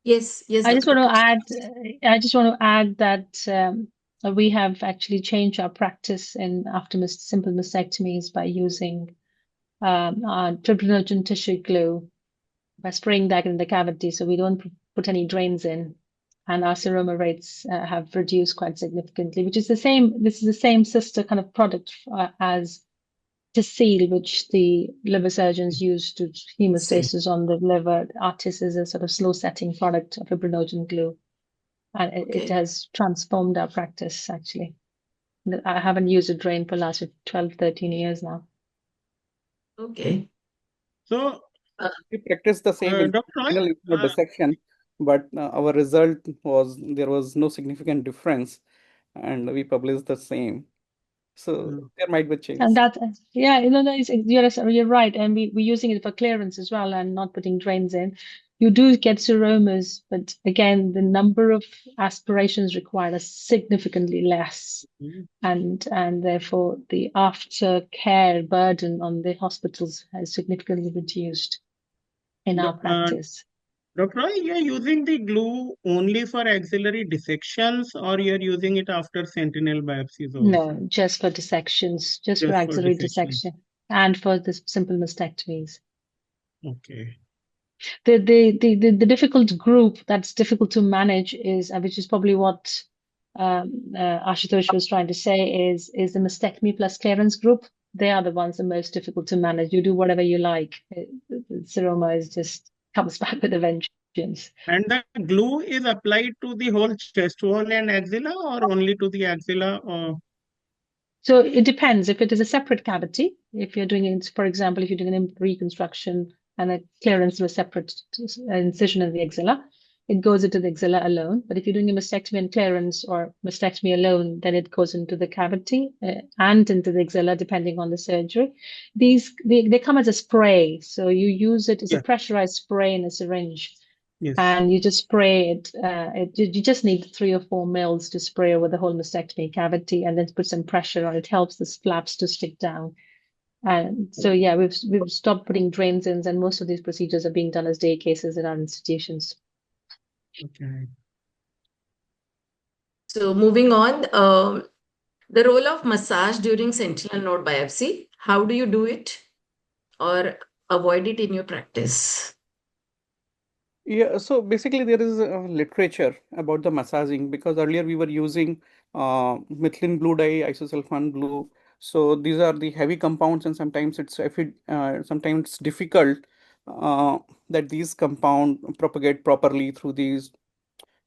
A: Yes. Yes,
G: I just
A: Dr.
G: want to
A: Kapoor.
G: add, I just want to add that we have actually changed our practice in after simple mastectomies by using fibrinogen tissue glue, by spraying that in the cavity, so we don't put any drains in, and our seroma rates have reduced quite significantly. Which is the same. This is the same sister kind of product as Tacil, which the liver surgeons use to hemostasis on the liver. Artis is a sort of slow setting product of fibrinogen glue, and it
A: Okay.
G: has transformed our practice actually. I haven't used a drain for the last 12, 13 years now.
A: Okay.
B: So,
E: We practice the same in
B: Dr. Roy,
E: final lymph node dissection, but our result was there was no significant difference, and we published the same. So there might be change.
G: And that, yeah, you're right. And we're using it for clearance as well and not putting drains in. You do get seromas, but again, the number of aspirations required are significantly less. And therefore the aftercare burden on the hospitals has significantly reduced in our practice.
B: Dr. Roy, you're using the glue only for axillary dissections or you're using it after sentinel biopsies also?
G: No, just for dissections, just for
B: Just for
G: axillary
B: dissection.
G: dissection and for the simple mastectomies.
B: Okay.
G: The difficult group that's difficult to manage is, which is probably what Ashutosh was trying to say, is the mastectomy plus clearance group. They are the ones the most difficult to manage. You do whatever you like. Seroma is just comes back with a vengeance.
B: And the glue is applied to the whole chest wall and axilla or only to the axilla? Or...
G: So it depends. If it is a separate cavity, if you're doing it, for example, if you're doing a reconstruction and a clearance of a separate incision in the axilla, it goes into the axilla alone. But if you're doing a mastectomy and clearance or mastectomy alone, then it goes into the cavity and into the axilla, depending on the surgery. They come as a spray. So you use it as a pressurized spray in a syringe.
B: Yes.
G: And you just spray it. You just need 3 or 4 mils to spray over the whole mastectomy cavity, and then put some pressure on it. Helps the flaps to stick down. And so, yeah, we've stopped putting drains in, and most of these procedures are being done as day cases in our institutions.
B: Okay.
A: So moving on, the role of massage during sentinel node biopsy. How do you do it or avoid it in your practice?
E: Yeah, so basically there is literature about the massaging, because earlier we were using methylene blue dye, isosulfan blue. So these are the heavy compounds, and sometimes sometimes it's difficult that these compounds propagate properly through these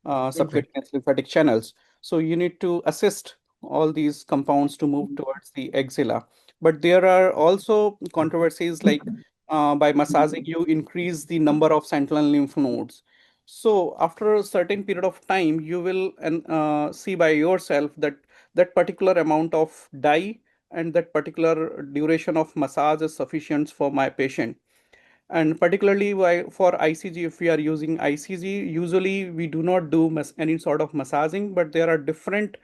E: subcutaneous lymphatic channels. So you need to assist all these compounds to move towards the axilla. But there are also controversies like by massaging, you increase the number of sentinel lymph nodes. So after a certain period of time, you will see by yourself that that particular amount of dye and that particular duration of massage is sufficient for my patient. And particularly for ICG, if we are using ICG, usually we do not do any sort of massaging, but there are different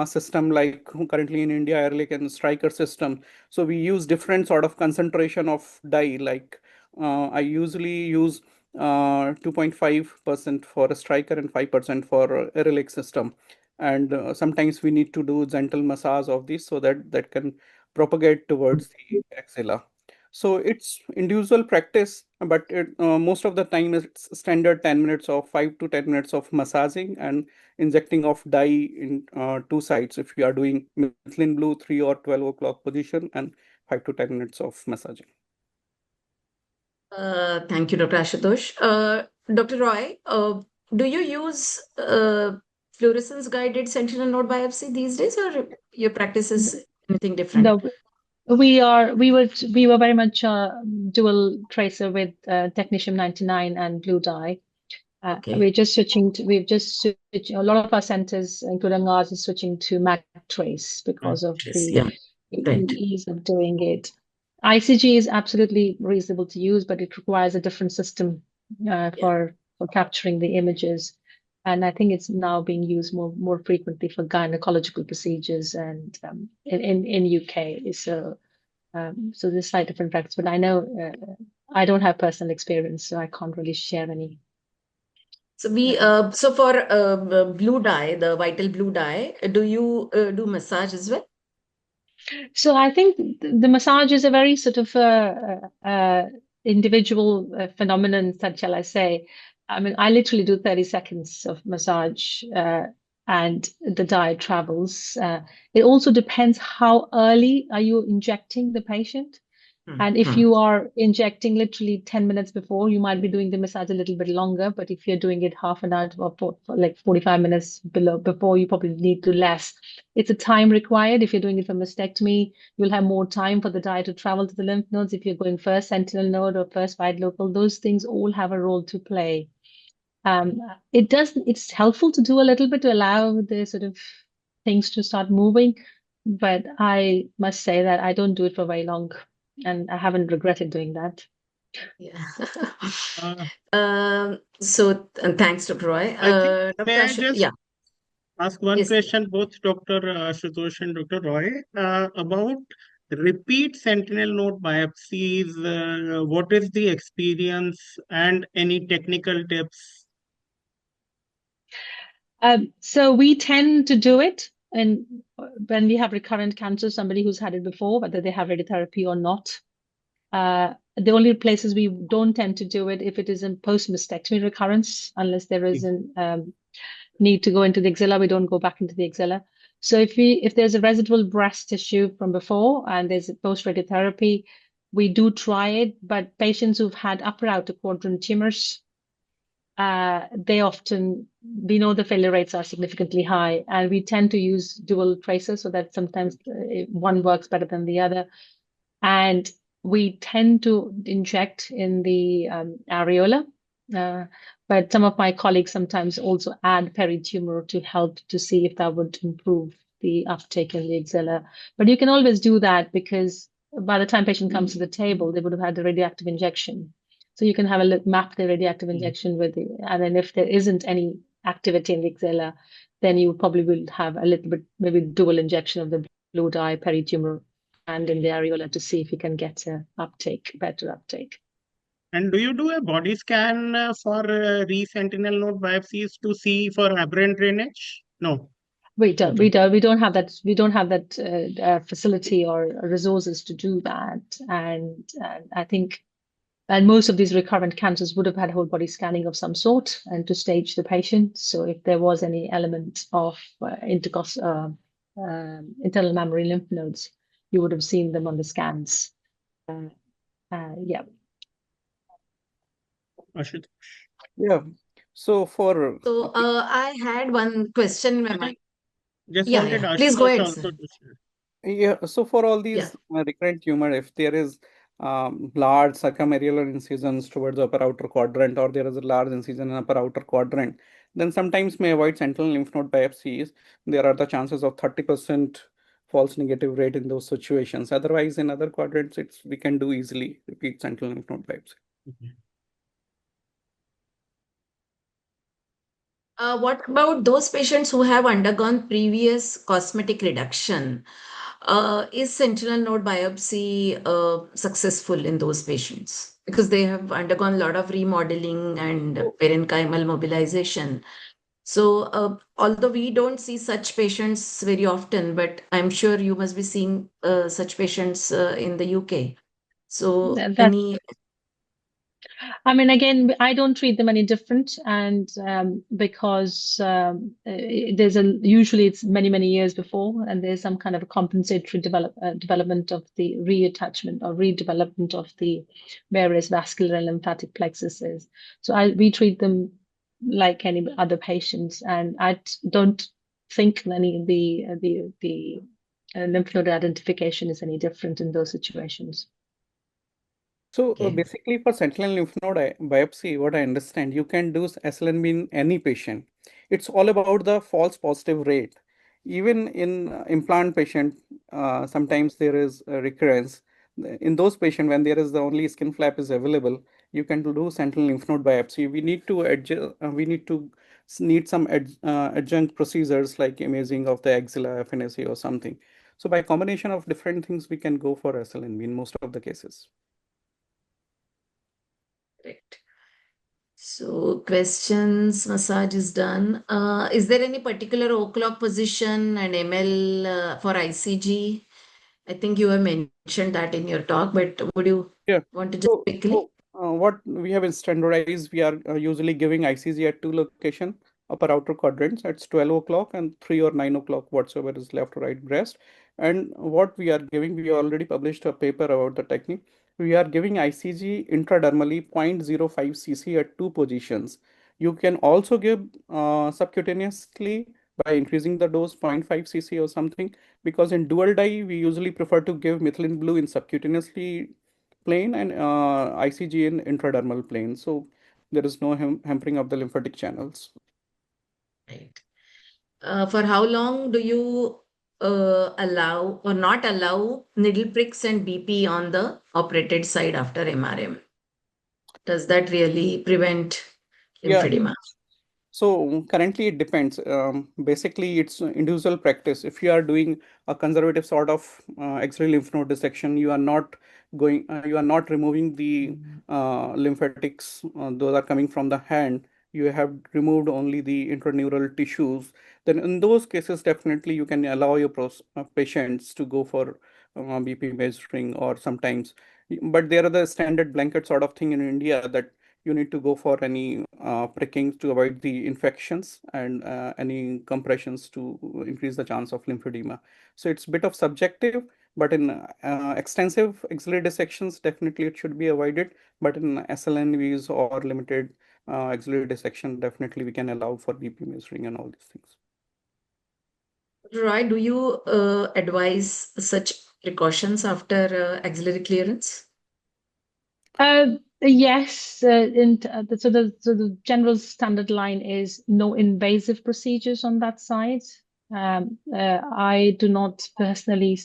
E: system like currently in India, Airlick and Striker system. So we use different sort of concentration of dye. Like I usually use 2.5% for a Striker and 5% for Airlick system. And sometimes we need to do gentle massage of this so that that can propagate towards the axilla. So it's individual practice, but most of the time it's standard 10 minutes of 5 to 10 minutes of massaging and injecting of dye in 2 sides. If you are doing methylene blue 3 or 12 o'clock position, and 5 to 10 minutes of massaging.
A: Thank you, Dr. Ashutosh. Dr. Roy, do you use fluorescence guided sentinel node biopsy these days, or your practice is anything different?
G: No, we were very much dual tracer with technetium 99 and blue dye.
A: Okay.
G: We've just switched. A lot of our centers, including ours, is switching to Mac Trace because of the ease of doing it. ICG is absolutely reasonable to use, but it requires a different system for capturing the images. And I think it's now being used more frequently for gynecological procedures and in UK. So there's slight different practice, but I know I don't have personal experience, so I can't really share any.
A: So so for blue dye, the vital blue dye, do you do massage as well?
G: So I think the massage is a very sort of individual phenomenon, shall I say. I mean, I literally do 30 seconds of massage and the dye travels. It also depends how early are you injecting the patient. And if you are injecting literally 10 minutes before, you might be doing the massage a little bit longer. But if you're doing it half an hour or for like 45 minutes before, you probably need to less. It's a time required. If you're doing it for mastectomy, you'll have more time for the dye to travel to the lymph nodes. If you're going first sentinel node or first wide local, those things all have a role to play. It's helpful to do a little bit to allow the sort of things to start moving. But I must say that I don't do it for very long. And I haven't regretted doing that.
A: Yeah. So thanks, Dr. Roy.
B: May I just ask one
A: Yes.
B: question, both Dr. Ashutosh and Dr. Roy, about repeat sentinel node biopsies, what is the experience and any technical tips?
G: So we tend to do it, and when we have recurrent cancer, somebody who's had it before, whether they have radiotherapy or not. The only places we don't tend to do it if it is in post-mastectomy recurrence, unless there is an need to go into the axilla, we don't go back into the axilla. So if there's a residual breast tissue from before and there's a post-radiotherapy, we do try it, but patients who've had upper outer quadrant tumors, we know the failure rates are significantly high, and we tend to use dual tracers so that sometimes one works better than the other. And we tend to inject in the areola, but some of my colleagues sometimes also add peritumor to help to see if that would improve the uptake in the axilla. But you can always do that because by the time patient comes to the table, they would have had the radioactive injection. So you can have a look, map the radioactive injection with the, and then if there isn't any activity in the axilla, then you probably will have a little bit, maybe dual injection of the blue dye peritumor and in the areola to see if you can get a better uptake.
B: And do you do a body scan for re-sentinel node biopsies to see for aberrant drainage? No.
G: We don't.
B: Okay.
G: We don't have that. We don't have that facility or resources to do that. And I think, and most of these recurrent cancers would have had whole body scanning of some sort and to stage the patient. So if there was any element of internal mammary lymph nodes, you would have seen them on the scans. Yeah.
B: Ashutosh.
E: Yeah. So for
A: So I had one question in my mind.
B: Just
A: Yeah,
B: wanted
A: yeah. Please go
B: Ashutosh
A: ahead,
B: also
A: sir.
B: to share.
E: yeah, so for all
A: Yeah.
E: these recurrent tumor, if there is large circumareolar incisions towards the upper outer quadrant, or there is a large incision in upper outer quadrant, then sometimes may avoid sentinel lymph node biopsies. There are the chances of 30% false negative rate in those situations. Otherwise, in other quadrants, we can do easily repeat sentinel lymph node biopsy.
A: What about those patients who have undergone previous cosmetic reduction? Is sentinel node biopsy successful in those patients? Because they have undergone a lot of remodeling and parenchymal mobilization. So, although we don't see such patients very often, but I'm sure you must be seeing such patients in the UK. So, any
G: I mean, again, I don't treat them any different, and because there's usually it's many years before, and there's some kind of a compensatory development of the reattachment or redevelopment of the various vascular and lymphatic plexuses. So we treat them like any other patients, and I don't think any of the lymph node identification is any different in those situations.
E: So
A: Okay.
E: basically for sentinel lymph node biopsy, what I understand, you can do SLNB in any patient. It's all about the false positive rate. Even in implant patient, sometimes there is a recurrence. In those patients, when there is the only skin flap is available, you can do sentinel lymph node biopsy. We need to need some adjunct procedures like imaging of the axilla, FNSA or something. So by combination of different things, we can go for SLNB in most of the cases.
A: Correct. So questions, massage is done. Is there any particular o'clock position and ML for ICG? I think you have mentioned that in your talk, but would you want to just quickly?
E: What we have is standardized. We are usually giving ICG at 2 location, upper outer quadrants. It's 12 o'clock and 3 or 9 o'clock, whatsoever is left or right breast. And what we are giving, we already published a paper about the technique. We are giving ICG intradermally 0.05 cc at 2 positions. You can also give subcutaneously by increasing the dose 0.5 cc or something, because in dual dye, we usually prefer to give methylene blue in subcutaneously plane and ICG in intradermal plane. So there is no hampering of the lymphatic channels.
A: Right. For how long do you allow or not allow needle pricks and BP on the operated side after MRM? Does that really prevent
E: Yeah,
A: lymphedema?
E: So currently it depends. Basically, it's individual practice. If you are doing a conservative sort of axillary lymph node dissection, you are not removing the lymphatics. Those are coming from the hand. You have removed only the intraneural tissues. Then in those cases, definitely you can allow your patients to go for BP measuring or sometimes. But there are the standard blanket sort of thing in India that you need to go for any prickings to avoid the infections and any compressions to increase the chance of lymphedema. So it's a bit of subjective, but in extensive axillary dissections, definitely it should be avoided. But in SLNVs or limited axillary dissection, definitely we can allow for BP measuring and all these things.
A: Roy, do you advise such precautions after axillary clearance?
G: Yes, so the general standard line is no invasive procedures on that side. I do not personally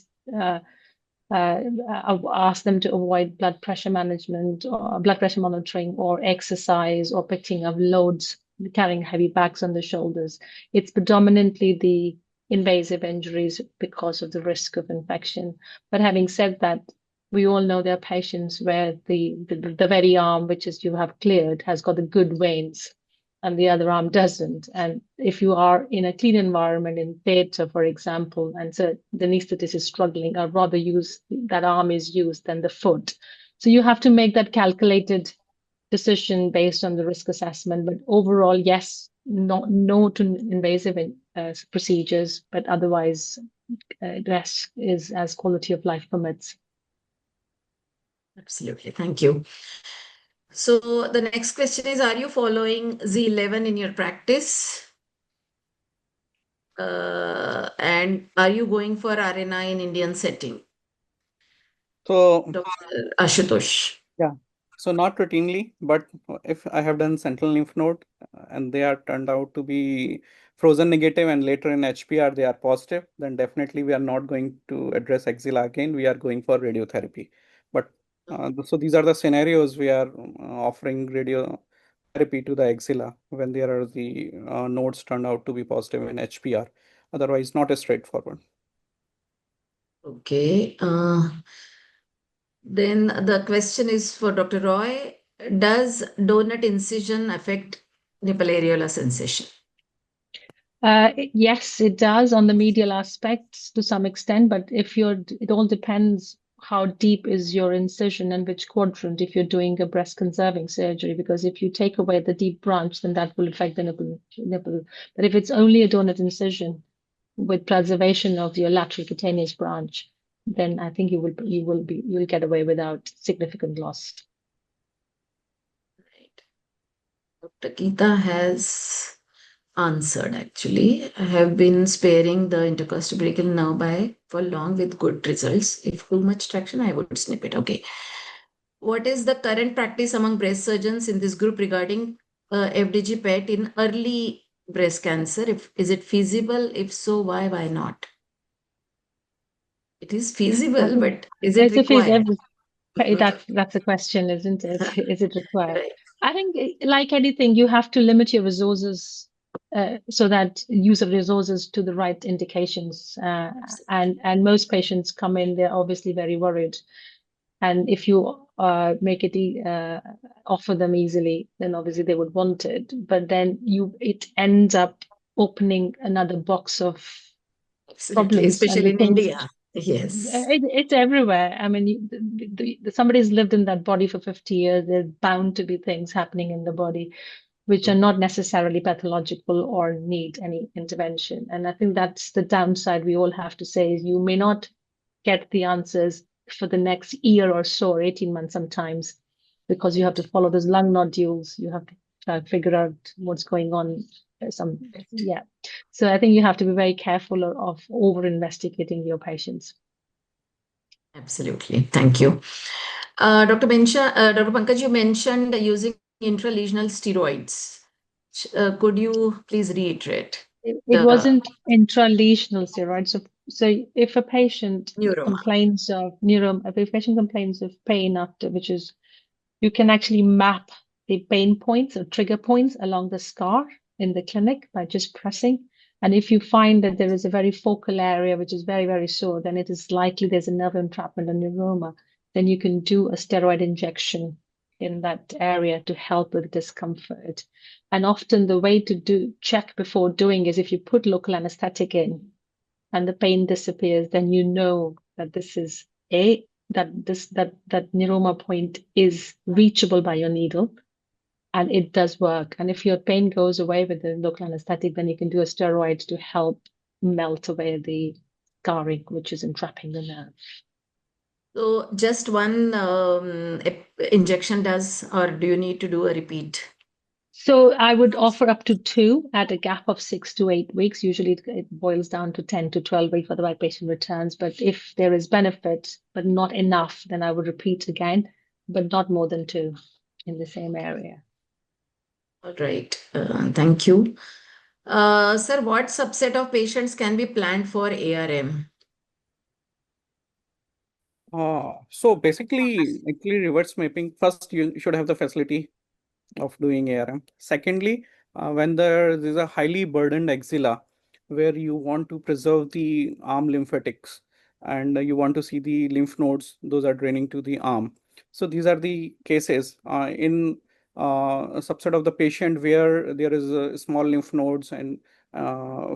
G: ask them to avoid blood pressure management or blood pressure monitoring or exercise or picking up loads, carrying heavy bags on the shoulders. It's predominantly the invasive injuries because of the risk of infection. But having said that, we all know there are patients where the very arm, which is you have cleared, has got the good veins and the other arm doesn't. And if you are in a clean environment in theatre, for example, and so the anesthetist is struggling, I'd rather use that arm is used than the foot. So you have to make that calculated decision based on the risk assessment. But overall, yes, no to invasive procedures, but otherwise, rest is as quality of life permits.
A: Absolutely. Thank you. So the next question is, are you following Z11 in your practice? And are you going for RNI in Indian setting?
E: So,
A: Dr. Ashutosh.
E: yeah. So not routinely, but if I have done central lymph node and they are turned out to be frozen negative and later in HPR they are positive, then definitely we are not going to address axilla again. We are going for radiotherapy. But so these are the scenarios we are offering radiotherapy to the axilla when there are the nodes turned out to be positive in HPR. Otherwise, not as straightforward.
A: Okay. Then the question is for Dr. Roy. Does donut incision affect nipple areola sensation?
G: Yes, it does on the medial aspects to some extent, but it all depends how deep is your incision and which quadrant if you're doing a breast conserving surgery, because if you take away the deep branch, then that will affect the nipple. But if it's only a donut incision with preservation of your lateral cutaneous branch, then I think you'll get away without significant loss.
A: Right. Dr. Geeta has answered actually. I have been sparing the intercostbrachial nerve for long with good results. If too much traction, I would snip it. Okay. What is the current practice among breast surgeons in this group regarding FDG PET in early breast cancer? Is it feasible? If so, why not? It is feasible, but is it required?
G: That's a question, isn't it? Is it required?
A: Right.
G: I think, like anything, you have to limit your resources so that use of resources to the right indications. And most patients come in, they're obviously very worried. And if you offer them easily, then obviously they would want it. But then it ends up opening another box of
A: Absolutely,
G: problems,
A: especially
G: and
A: in India. Yes.
G: It's everywhere. I mean, somebody's lived in that body for 50 years. There's bound to be things happening in the body which are not necessarily pathological or need any intervention. And I think that's the downside we all have to say is you may not get the answers for the next year or so, or 18 months sometimes, because you have to follow those lung nodules. You have to try to figure out what's going on. So I think you have to be very careful of over investigating your patients.
A: Absolutely. Thank you. Dr. Pankaj, you mentioned using intralesional steroids. Could you please reiterate?
G: It wasn't intralesional steroids. So if a patient complains of if a patient complains of pain after, which is, you can actually map the pain points or trigger points along the scar. in the clinic by just pressing. And if you find that there is a very focal area which is very, very sore, then it is likely there's a nerve entrapment or neuroma. Then you can do a steroid injection in that area to help with discomfort. And often the way to check before doing is if you put local anesthetic in and the pain disappears, then you know that this is that neuroma point is reachable by your needle. And it does work. And if your pain goes away with the local anesthetic, then you can do a steroid to help melt away the scarring, which is entrapping the nerve.
A: So just one injection does, or do you need to do a repeat?
G: So I would offer up to 2 at a gap of 6 to 8 weeks. Usually it boils down to 10 to 12 weeks for the right patient returns. But if there is benefit, but not enough, then I would repeat again, but not more than 2 in the same area.
A: All right. Thank you. Sir, what subset of patients can be planned for ARM?
E: So basically, actually reverse mapping, first you should have the facility of doing ARM. Secondly, when there is a highly burdened axilla where you want to preserve the arm lymphatics and you want to see the lymph nodes, those are draining to the arm. So these are the cases in a subset of the patient where there is small lymph nodes and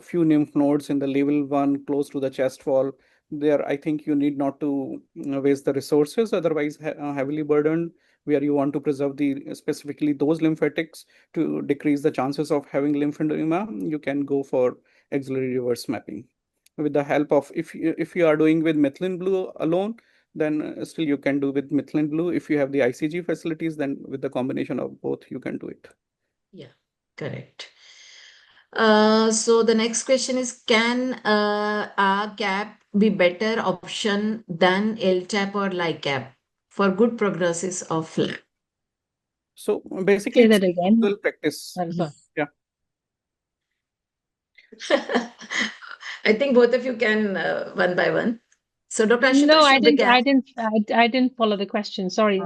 E: few lymph nodes in the level 1 close to the chest wall. There, I think you need not to waste the resources, otherwise heavily burdened, where you want to preserve the specifically those lymphatics to decrease the chances of having lymphedema, you can go for axillary reverse mapping. With the help of, if you are doing with methylene blue alone, then still you can do with methylene blue. If you have the ICG facilities, then with the combination of both, you can do it.
A: Yeah, correct. So the next question is, can RCAP be better option than LTAP or LICAP for good prognosis of flap?
E: So basically,
G: Say
E: it's
G: that again.
E: dual practice. Yeah.
G: Mm-hmm.
A: I think both of you can one by one. So Dr. Ashutosh,
G: No, I
A: should the gap.
G: I didn't follow the question. Sorry.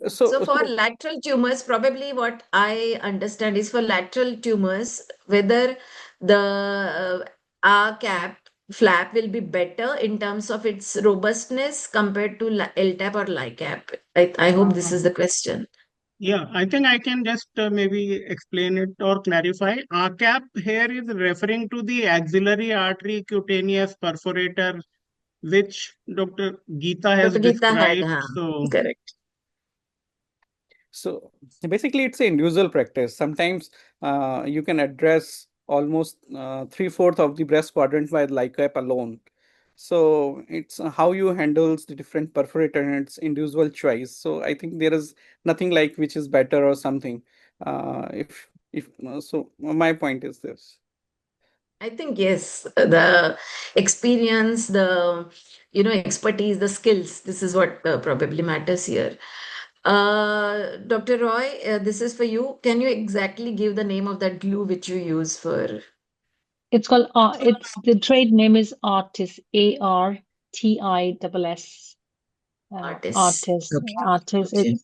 A: So for lateral tumors, probably what I understand is for lateral tumors, whether the RCAP flap will be better in terms of its robustness compared to LTAP or LICAP. I hope this is the question.
B: Yeah, I think I can just maybe explain it or clarify. RCAP here is referring to the axillary artery cutaneous perforator, which Dr. Geeta has
A: Dr. Geeta had,
B: described. So
A: correct.
E: So basically, it's an individual practice. Sometimes you can address almost 3/4 of the breast quadrant by LICAP alone. So it's how you handles the different perforator and it's individual choice. So I think there is nothing like which is better or something. So my point is this.
A: I think yes, the experience, the expertise, the skills. This is what probably matters here. Dr. Roy, this is for you. Can you exactly give the name of that glue which you use for?
G: It's called it's the trade name is Artis, ARTISS.
A: Artis. Okay.
G: Artis.
A: Okay.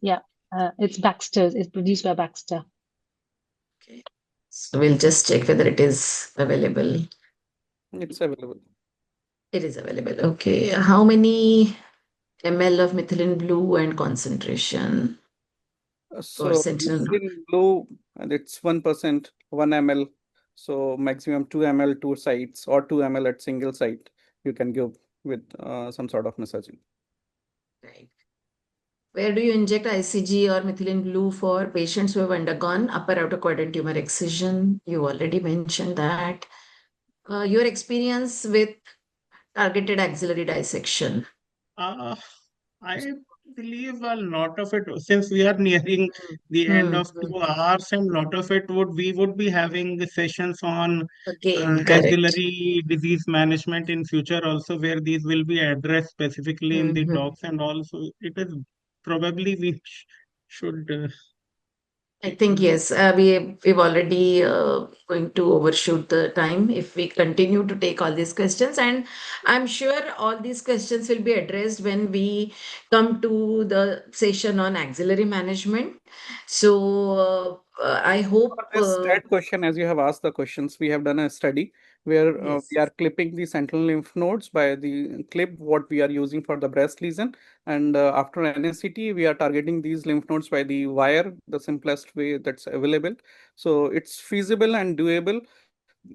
G: It's Baxter's. It's produced by Baxter.
A: Okay. So we'll just check whether it is available.
E: It's available.
A: It is available. Okay. How many ml of methylene blue and concentration for
E: So
A: sentinel?
E: in blue, and it's 1%, 1 ml. So maximum 2 ml 2 sites or 2 ml at single site you can give with some sort of massaging.
A: Right. Where do you inject ICG or methylene blue for patients who have undergone upper outer quadrant tumor excision? You already mentioned that. Your experience with targeted axillary dissection.
B: I believe a lot of it, since we are nearing the end of 2 hours, and lot of it we would be having the sessions on
A: Again, correct.
B: axillary disease management in future also, where these will be addressed specifically in the talks, and also it is probably we should
A: I think yes, we've already going to overshoot the time if we continue to take all these questions, and I'm sure all these questions will be addressed when we come to the session on axillary management. So I hope.
E: For this third question, as you have asked the questions, we have done a study where
A: Yes.
E: we are clipping the sentinel lymph nodes by the clip what we are using for the breast lesion. And after NSCT, we are targeting these lymph nodes by the wire, the simplest way that's available. So it's feasible and doable.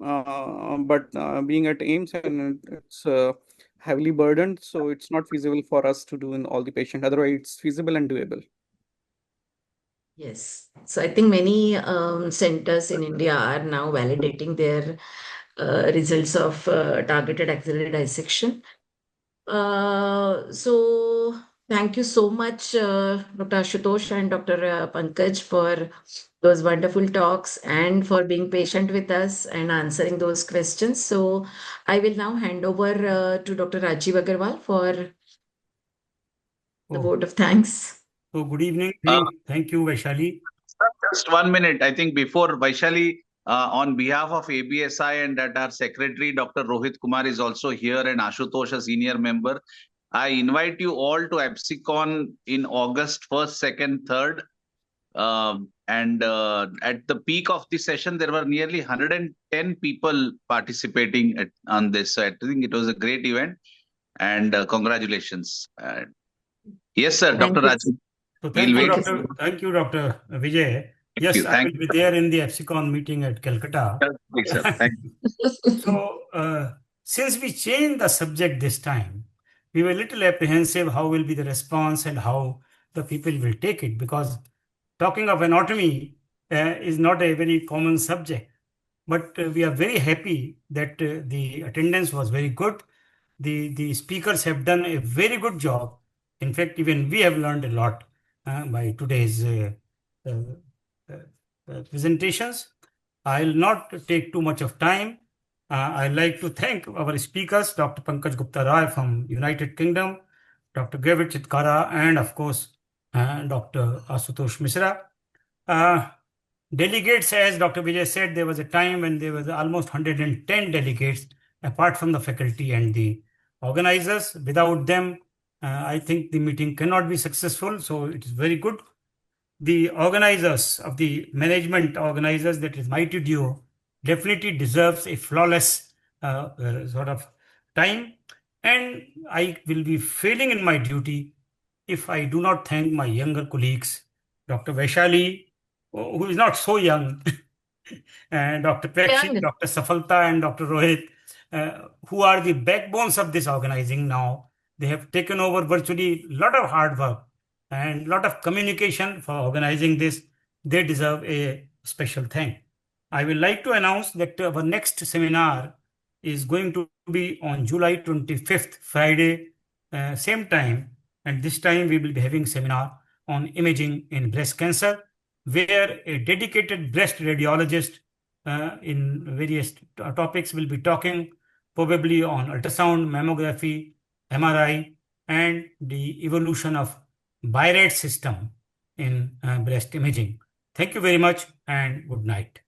E: But being at AIMS and it's heavily burdened, so it's not feasible for us to do in all the patients. Otherwise, it's feasible and doable.
A: Yes. So I think many centers in India are now validating their results of targeted axillary dissection. So thank you so much, Dr. Ashutosh and Dr. Pankaj, for those wonderful talks and for being patient with us and answering those questions. So I will now hand over to Dr. Rajiv Agarwal for the vote of thanks.
F: So good evening. Thank you, Vaishali.
D: Just 1 minute. I think before Vaishali, on behalf of ABSI and that our secretary, Dr. Rohit Kumar, is also here and Ashutosh, a senior member. I invite you all to APSICon in August 1st, 2nd, 3rd. And at the peak of the session, there were nearly 110 people participating on this. So I think it was a great event. And congratulations. Yes, sir,
A: Thank
D: Dr.
A: you.
D: Raju.
F: So
D: Thank you,
F: Dr. Vijay. Yes, I will be there in the APSICon meeting at Calcutta.
D: Thank you, sir. Thank you.
F: So since we changed the subject this time, we were a little apprehensive how will be the response and how the people will take it, because talking of anatomy is not a very common subject. But we are very happy that the attendance was very good. The speakers have done a very good job. In fact, even we have learned a lot by today's presentations. I'll not take too much of time. I'd like to thank our speakers, Dr. Pankaj Gupta Rai from United Kingdom, Dr. Gavit Chitkara, and of course, Dr. Asutosh Mishra. Delegates, as Dr. Vijay said, there was a time when there was almost 110 delegates, apart from the faculty and the organizers. Without them, I think the meeting cannot be successful. So it is very good. The organizers of the management organizers, that is Mighty Duo, definitely deserves a flawless sort of time. And I will be failing in my duty if I do not thank my younger colleagues, Dr. Vaishali, who is not so young, and Dr. Prakshi, Dr. Safalta, and Dr. Rohit, who are the backbones of this organizing now. They have taken over virtually a lot of hard work and a lot of communication for organizing this. They deserve a special thank. I will like to announce that our next seminar is going to be on July 25th, Friday, same time. And this time we will be having seminar on imaging in breast cancer, where a dedicated breast radiologist in various topics will be talking, probably on ultrasound, mammography, MRI, and the evolution of BI-RADS system in breast imaging. Thank you very much and good night.